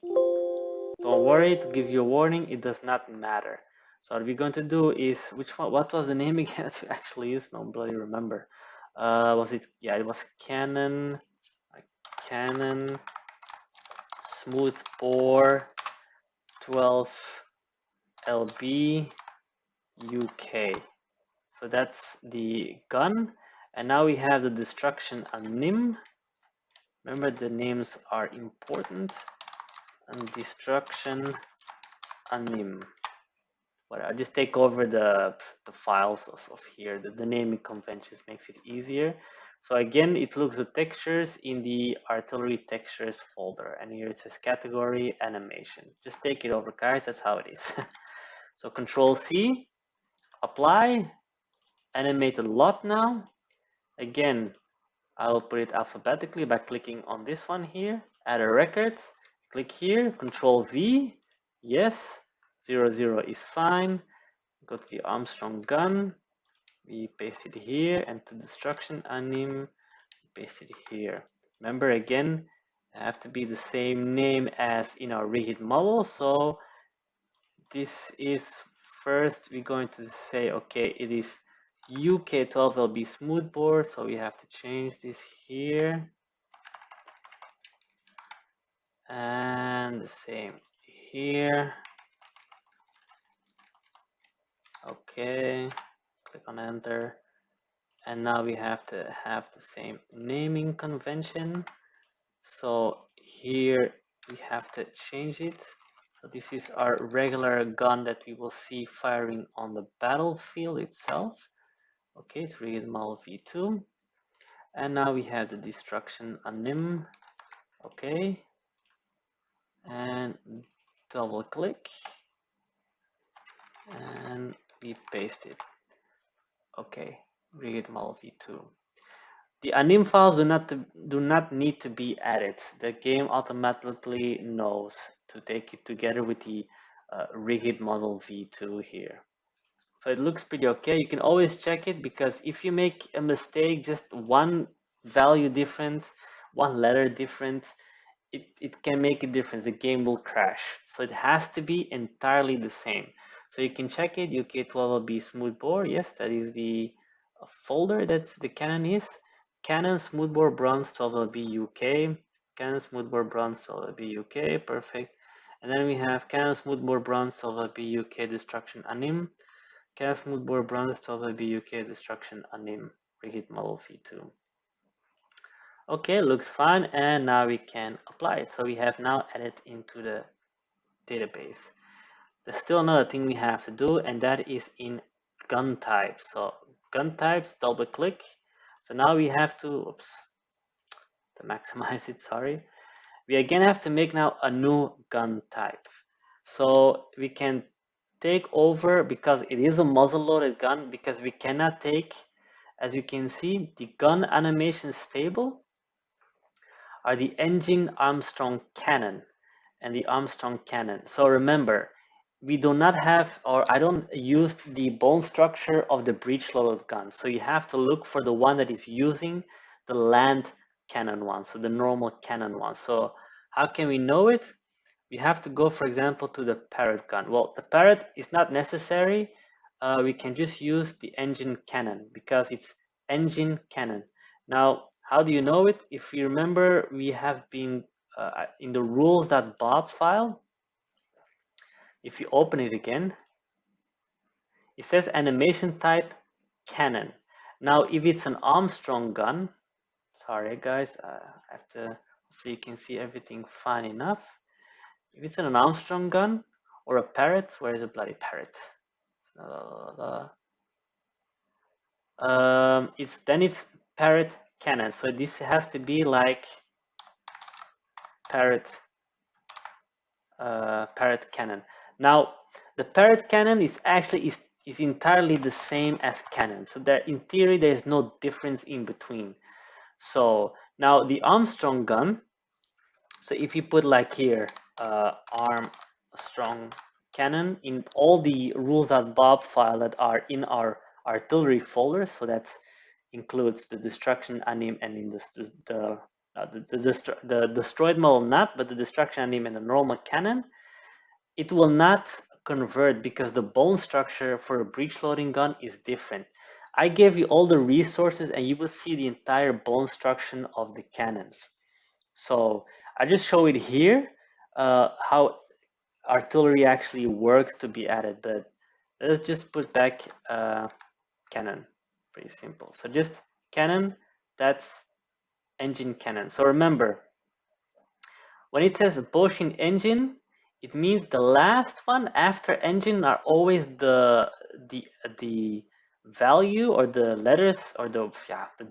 Don't worry, to give you a warning, it does not matter. So what we're going to do is, which one? What was the name again to actually use? No bloody remember. Was it? Yeah, it was Canon. Canon smooth bore 12 LB UK. So that's the gun. And now we have the destruction anim. Remember, the names are important. And destruction anim. But I'll just take over the files of here. The naming conventions makes it easier. So again, it looks at textures in the artillery textures folder. And here it says category animation. Just take it over, guys. That's how it is. So Control C, apply, animate a lot now. Again, I will put it alphabetically by clicking on this one here, add a record, click here, Control V, yes, 00 is fine. Go to the Armstrong gun, we paste it here, and to destruction anim, paste it here. Remember again, it have to be the same name as in our rigid model, so this is first we're going to say, okay, it is UK12LB smoothbore, so we have to change this here, and the same here. Okay, click on enter, and now we have to have the same naming convention. So here we have to change it. So this is our regular gun that we will see firing on the battlefield itself. Okay, it's rigid model V2. And now we have the destruction anim. Okay. And double click. And we paste it. Okay, rigid model V2. The anim files do not need to be added. The game automatically knows to take it together with the rigid model V2 here. So it looks pretty okay. You can always check it, because if you make a mistake, just one value different, one letter different, it can make a difference. The game will crash. So it has to be entirely the same. So you can check it, UK12LB smoothbore. Yes, that is the folder that's the Canon is. Canon smoothbore bronze 12LB UK. Canon smoothbore bronze 12LB UK. Perfect. And then we have Canon smoothbore bronze 12LB UK destruction anim. Canon smoothbore bronze 12LB UK destruction anim. Rigid model V2. Okay, looks fine, and now we can apply it. So we have now added into the database. There's still another thing we have to do, and that is in gun type. So gun types, double click. So now we have to, to maximize it, sorry. We again have to make now a new gun type. So we can take over, because it is a muzzle loaded gun, because we cannot take, as you can see, the gun animation stable are the engine Armstrong cannon and the Armstrong cannon. So remember, we do not have, or I don't use the bone structure of the breech loaded gun. So you have to look for the one that is using the land cannon one, so the normal cannon one. So how can we know it? We have to go, for example, to the Parrot gun. Well, the Parrot is not necessary. we can just use the engine cannon because it's engine cannon. Now, how do you know it? If you remember, we have been in the rules.bob file. If you open it again, it says animation type cannon. Now, if it's an Armstrong gun, sorry guys, I have to, hopefully you can see everything fine enough. If it's an Armstrong gun or a parrot, where is a bloody parrot? It's parrot cannon. So this has to be like parrot cannon. Now the parrot cannon is actually is entirely the same as cannon. So there, in theory, there is no difference in between. So now the Armstrong gun. So if you put like here Armstrong cannon in all the rules.bob file that are in our artillery folder, so that's includes the destruction anim and in the destroyed model not, but the destruction anim and the normal cannon, it will not convert because the bone structure for a breech loading gun is different. I gave you all the resources and you will see the entire bone structure of the cannons. So I just show it here how artillery actually works to be added, but let's just put back cannon. Pretty simple. So just cannon, that's engine cannon. So remember, when it says Boschin engine, it means the last one after engine are always the value or the letters or the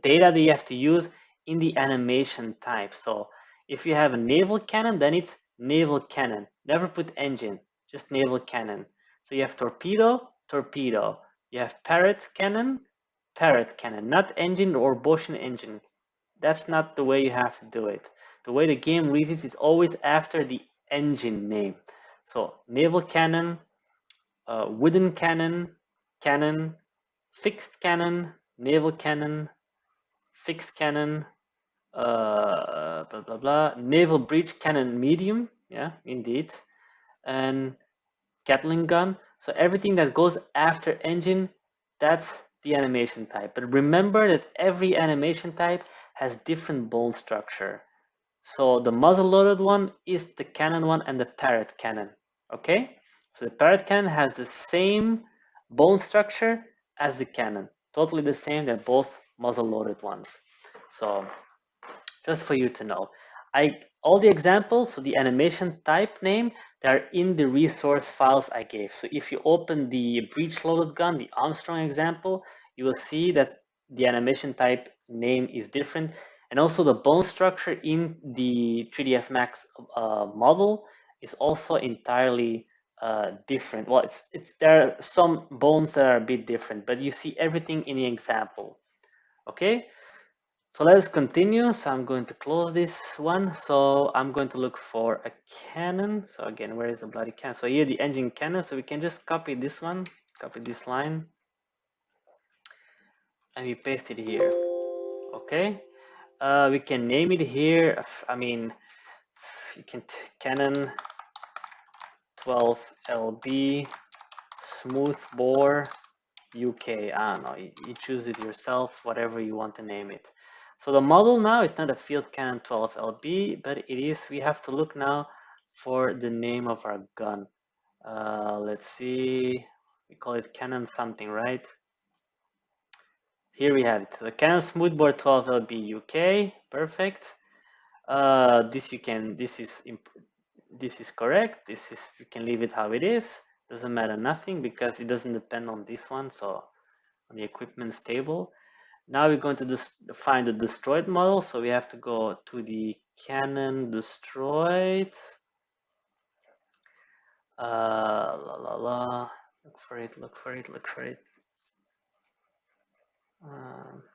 data that you have to use in the animation type. So if you have a naval cannon, then it's naval cannon. Never put engine, just naval cannon. So you have torpedo, torpedo. You have parrot cannon, not engine or Boschin engine. That's not the way you have to do it. The way the game reads it is always after the engine name. So naval cannon, wooden cannon, cannon, fixed cannon, naval cannon, fixed cannon, blah blah blah, naval breech cannon medium, yeah, indeed, and Gatling gun. So everything that goes after engine, that's the animation type. But remember that every animation type has different bone structure. So the muzzle loaded one is the cannon one and the parrot cannon. Okay? So the parrot cannon has the same bone structure as the cannon. Totally the same, they're both muzzle loaded ones. So just for you to know. All the examples, so the animation type name, they're in the resource files I gave. So if you open the breech loaded gun, the Armstrong example, you will see that the animation type name is different. And also the bone structure in the 3ds Max model is also entirely different. Well, there are some bones that are a bit different, but you see everything in the example. Okay? So let's continue. So I'm going to close this one. So I'm going to look for a cannon. So again, where is the bloody cannon? So here the engine cannon. So we can just copy this one, copy this line, and we paste it here. Okay. We can name it here. I mean, you can cannon 12 LB smooth bore UK. I don't know. You choose it yourself, whatever you want to name it. So the model now is not a field cannon 12 LB, but it is. We have to look now for the name of our gun. Let's see. We call it cannon something, right? Here we have it. The cannon smoothbore 12 LB UK. Perfect. This is correct. You can leave it how it is. Doesn't matter nothing because it doesn't depend on this one. So on the equipments table. Now we're going to find the destroyed model. So we have to go to the cannon destroyed. Look for it.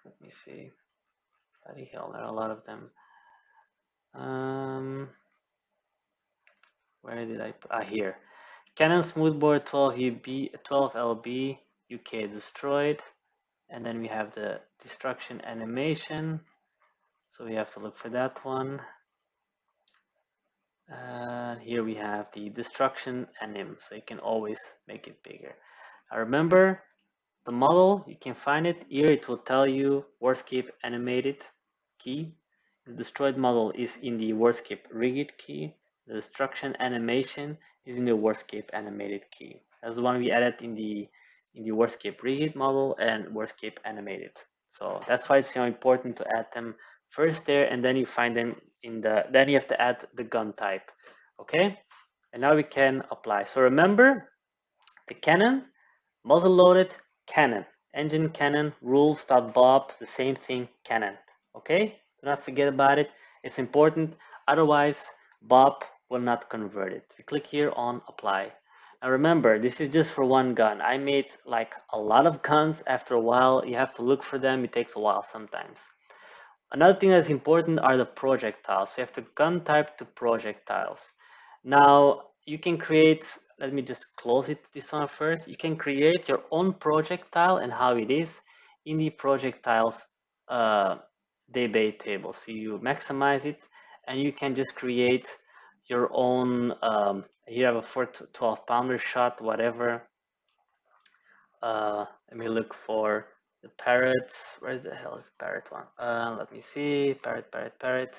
Let me see. Bloody hell, there are a lot of them. Where did I put? Here. Canon smoothbore 12 LB UK destroyed. And then we have the destruction animation. So we have to look for that one. Here we have the destruction anim, so you can always make it bigger. I remember the model, you can find it here. It will tell you wordscape animated key. The destroyed model is in the wordscape rigid key. The destruction animation is in the wordscape animated key. That's the one we added in the wordscape rigid model and wordscape animated. So that's why it's so important to add them first there, and then you find them in the, then you have to add the gun type. Okay, and now we can apply. So remember the cannon, muzzle loaded, cannon, engine cannon, rules.bob, the same thing, cannon. Okay, do not forget about it. It's important, otherwise Bob will not convert it. We click here on apply. Now remember, this is just for one gun. I made like a lot of guns. After a while, you have to look for them. It takes a while sometimes. Another thing that's important are the projectiles. So you have to gun type to projectiles. Now you can create, let me just close it, this one first. You can create your own projectile and how it is in the projectiles debate table. So you maximize it and you can just create your own, here I have a 412 pounder shot, whatever. Let me look for the parrot. Where the hell is the parrot one? Let me see. Parrot.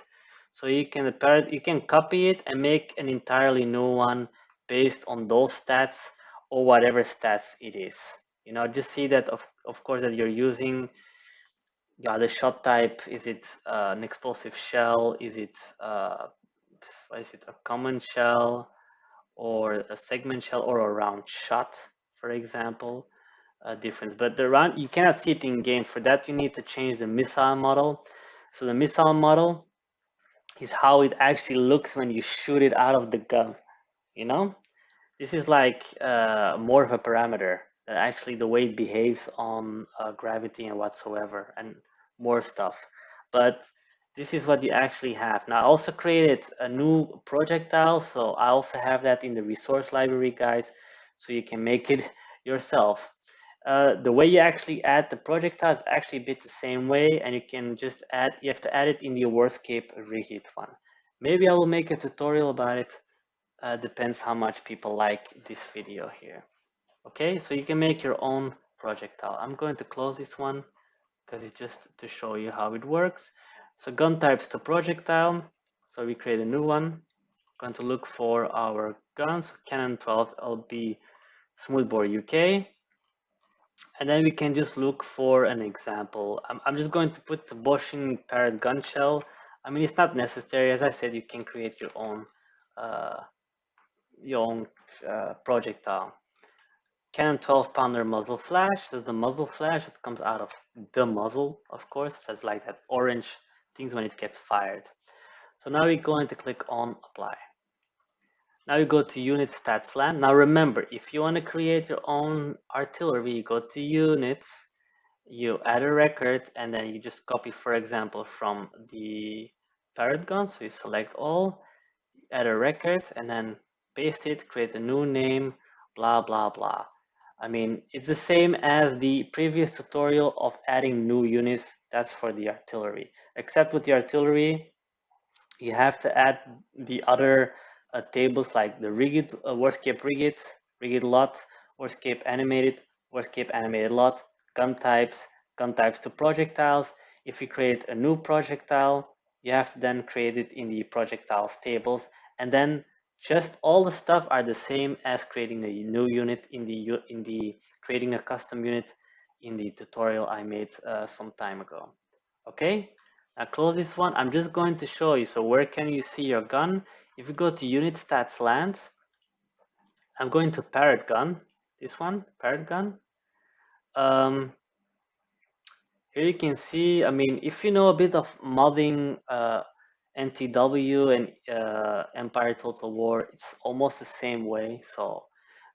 So you can the parrot, you can copy it and make an entirely new one based on those stats or whatever stats it is. You know, just see that of course that you're using, yeah, the shot type. Is it an explosive shell? Is it what is it, a common shell or a segment shell or a round shot, for example? Difference, but the round, you cannot see it in game. For that you need to change the missile model. So the missile model is how it actually looks when you shoot it out of the gun. You know, this is like more of a parameter than actually the way it behaves on gravity and whatsoever and more stuff. But this is what you actually have. Now I also created a new projectile, so I also have that in the resource library, guys, so you can make it yourself. The way you actually add the projectile is actually a bit the same way, and you can just add, you have to add it in the wordscape rigid one. Maybe I will make a tutorial about it. Depends how much people like this video here. Okay, so you can make your own projectile. I'm going to close this one because it's just to show you how it works. So gun types to projectile. So we create a new one. Going to look for our guns, Cannon 12 LB Smoothbore UK. And then we can just look for an example. I'm just going to put the Bosching Parrot gun shell. I mean, it's not necessary. As I said, you can create your own projectile. Cannon 12 pounder muzzle flash. There's the muzzle flash. It comes out of the muzzle, of course. That's like that orange things when it gets fired. So now we're going to click on apply. Now you go to unit stats land. Now remember, if you want to create your own artillery, you go to units, you add a record, and then you just copy, for example, from the parrot gun. So you select all, add a record, and then paste it, create a new name, blah, blah, blah. I mean, it's the same as the previous tutorial of adding new units. That's for the artillery. Except with the artillery, you have to add the other tables like the rigid, wordscape rigid lot, wordscape animated lot, gun types to projectiles. If you create a new projectile, you have to then create it in the projectiles tables, and then just all the stuff are the same as creating a new unit in the creating a custom unit in the tutorial I made some time ago. Okay. Now close this one. I'm just going to show you. So where can you see your gun? If you go to unit stats land, I'm going to parrot gun. This one, parrot gun. Here you can see, I mean, if you know a bit of modding NTW and Empire Total War, it's almost the same way. So,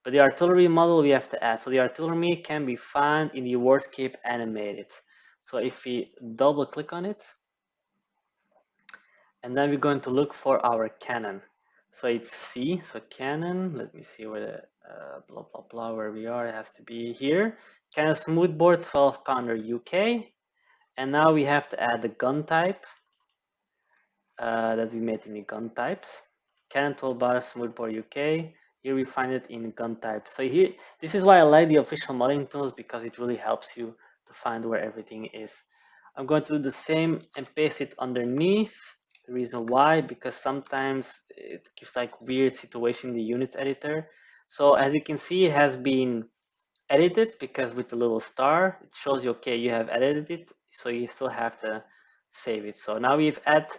but the artillery model we have to add. So the artillery can be found in the wordscape animated. So if we double click on it, and then we're going to look for our cannon. So it's C, so cannon, let me see where the blah, blah, blah, where we are, it has to be here. Cannon smoothbore 12 pounder UK. And now we have to add the gun type that we made in the gun types. Cannon 12 bar smoothbore UK. Here we find it in gun type. So here, this is why I like the official modding tools, because it really helps you to find where everything is. I'm going to do the same and paste it underneath. The reason why, because sometimes it gives like weird situation in the units editor. So as you can see, it has been edited, because with the little star, it shows you, okay, you have edited it, so you still have to save it. So now we've added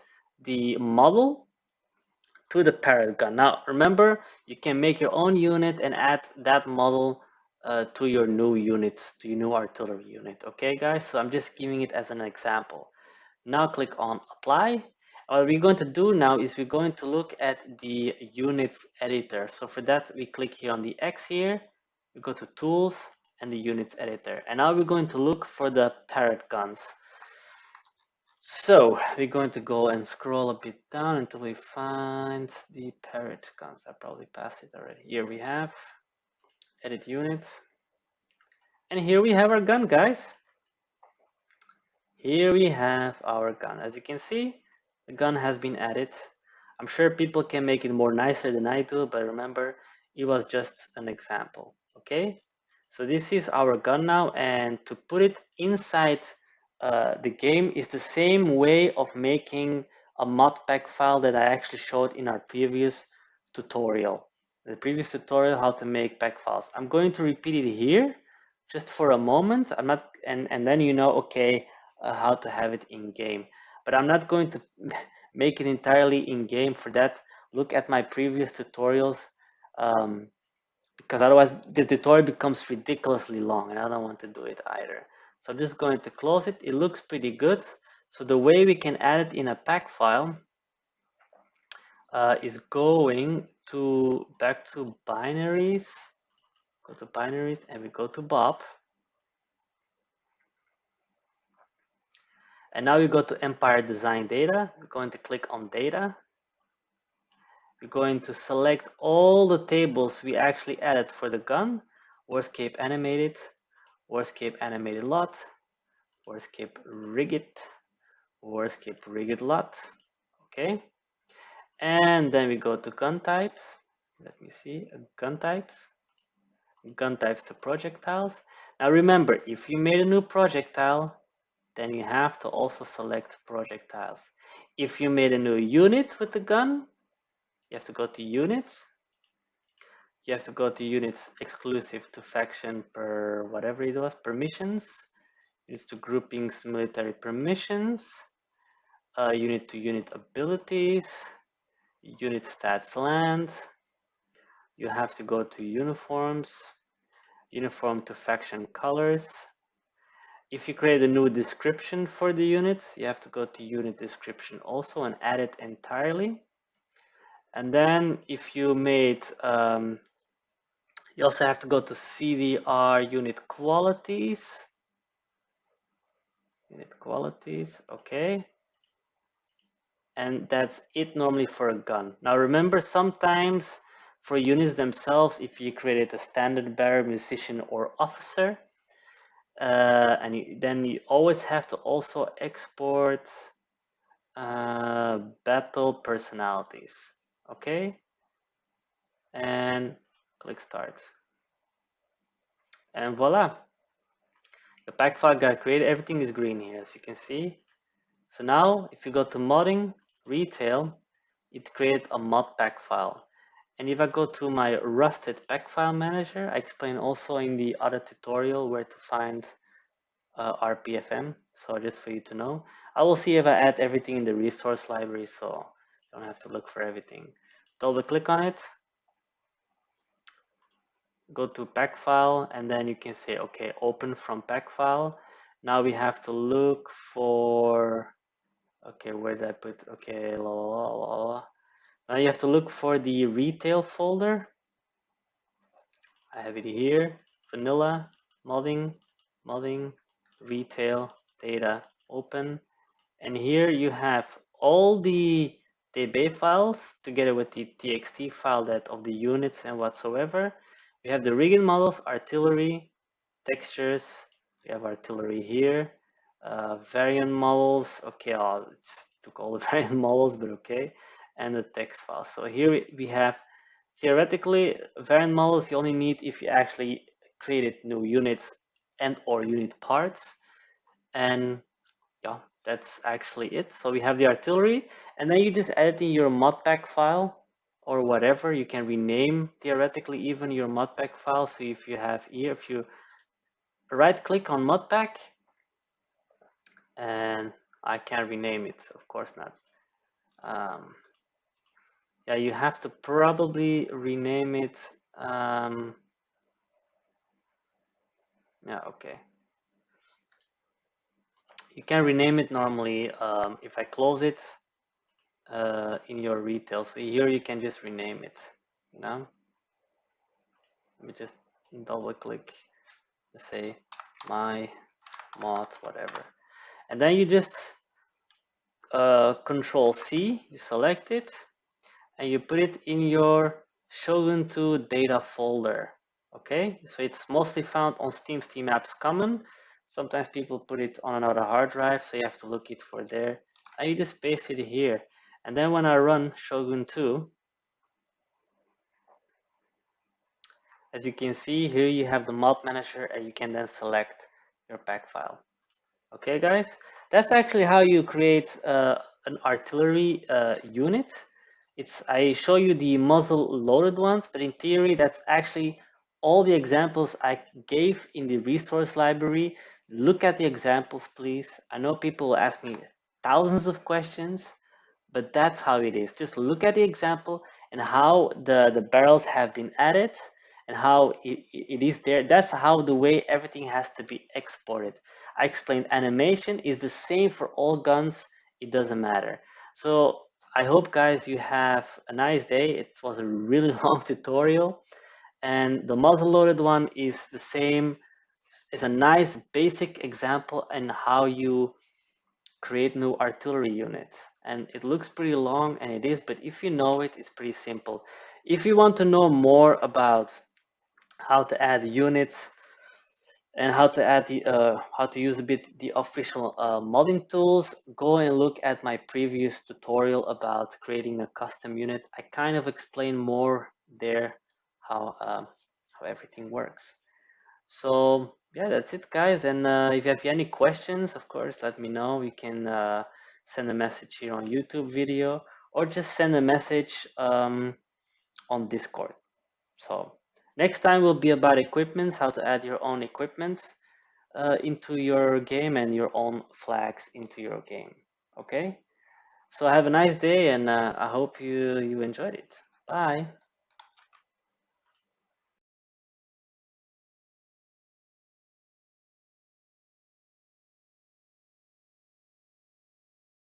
the model to the parrot gun. Now remember, you can make your own unit and add that model to your new unit, to your new artillery unit. Okay, guys, so I'm just giving it as an example. Now click on apply. What we're going to do now is we're going to look at the units editor. So for that, we click here on the X here, we go to tools and the units editor. And now we're going to look for the parrot guns. So we're going to go and scroll a bit down until we find the parrot guns. I probably passed it already. Here we have edit unit. And here we have our gun, guys. Here we have our gun. As you can see, the gun has been added. I'm sure people can make it more nicer than I do, but remember, it was just an example, okay? So this is our gun now, and to put it inside the game is the same way of making a mod pack file that I actually showed in our previous tutorial. The previous tutorial, how to make pack files. I'm going to repeat it here, just for a moment. I'm not, and then you know, okay, how to have it in game. But I'm not going to make it entirely in game. For that, look at my previous tutorials, because otherwise the tutorial becomes ridiculously long, and I don't want to do it either. So I'm just going to close it. It looks pretty good. So the way we can add it in a pack file is going to back to binaries, go to binaries, and we go to Bob. And now we go to Empire Design Data. We're going to click on Data. We're going to select all the tables we actually added for the gun. Warscape Animated, Warscape Animated Lot, Warscape Rigid, Warscape Rigid Lot. Okay. And then we go to gun types. Let me see, gun types to projectiles. Now remember, if you made a new projectile, then you have to also select projectiles. If you made a new unit with the gun, you have to go to units. You have to go to units exclusive to faction per whatever it was, permissions. Units to groupings, military permissions. Unit to unit abilities. Unit stats land. You have to go to uniforms. Uniform to faction colors. If you create a new description for the units, you have to go to unit description also and add it entirely. And then if you made, you also have to go to CDR unit qualities. Unit qualities, okay. And that's it normally for a gun. Now remember, sometimes for units themselves, if you created a standard bearer, musician, or officer, then you always have to also export battle personalities, okay, and click start, and voila, the pack file got created. Everything is green here, as you can see. So now if you go to modding retail, it created a mod pack file. And if I go to my rusted pack file manager, I explain also in the other tutorial where to find RPFM, so just for you to know. I will see if I add everything in the resource library, so you don't have to look for everything. Double click on it, go to pack file, and then you can say, okay, open from pack file. Now we have to look for, okay, where did I put, okay, la la la la. Now you have to look for the retail folder. I have it here, vanilla, modding, retail, data, open. And here you have all the DB files together with the txt file that of the units and whatsoever. We have the rigging models, artillery, textures. We have artillery here, variant models. Okay, it took all the variant models, but okay. And the text file. So here we have theoretically, variant models you only need if you actually created new units and or unit parts. And yeah, that's actually it. So we have the artillery, and then you just add in your modpack file or whatever. You can rename theoretically even your modpack file. So if you have here, if you right click on modpack, and I can rename it, of course not. Yeah, you have to probably rename it. Yeah, okay. You can rename it normally if I close it in your retail. So here you can just rename it, you know? Let me just double click, let's say my mod, whatever. And then you just Control C, you select it, and you put it in your Shogun 2 data folder. Okay, so it's mostly found on Steam Apps Common. Sometimes people put it on another hard drive, so you have to look it for there. And you just paste it here. And then when I run Shogun 2, as you can see here, you have the mod manager, and you can then select your pack file. Okay, guys, that's actually how you create an artillery unit. I show you the muzzle loaded ones, but in theory, that's actually all the examples I gave in the resource library. Look at the examples, please. I know people will ask me thousands of questions, but that's how it is. Just look at the example and how the barrels have been added and how it is there. That's how the way everything has to be exported. I explained animation is the same for all guns. It doesn't matter. So I hope, guys, you have a nice day. It was a really long tutorial, and the muzzle loaded one is the same. It's a nice basic example in how you create new artillery units. And it looks pretty long, and it is, but if you know it, it's pretty simple. If you want to know more about how to add units and how to add the how to use a bit the official modding tools, go and look at my previous tutorial about creating a custom unit. I kind of explain more there how everything works. So yeah, that's it, guys. And if you have any questions, of course, let me know. You can send a message here on YouTube video, or just send a message on Discord. So next time will be about equipments, how to add your own equipment into your game and your own flags into your game. Okay. So have a nice day, and I hope you enjoyed it. Bye.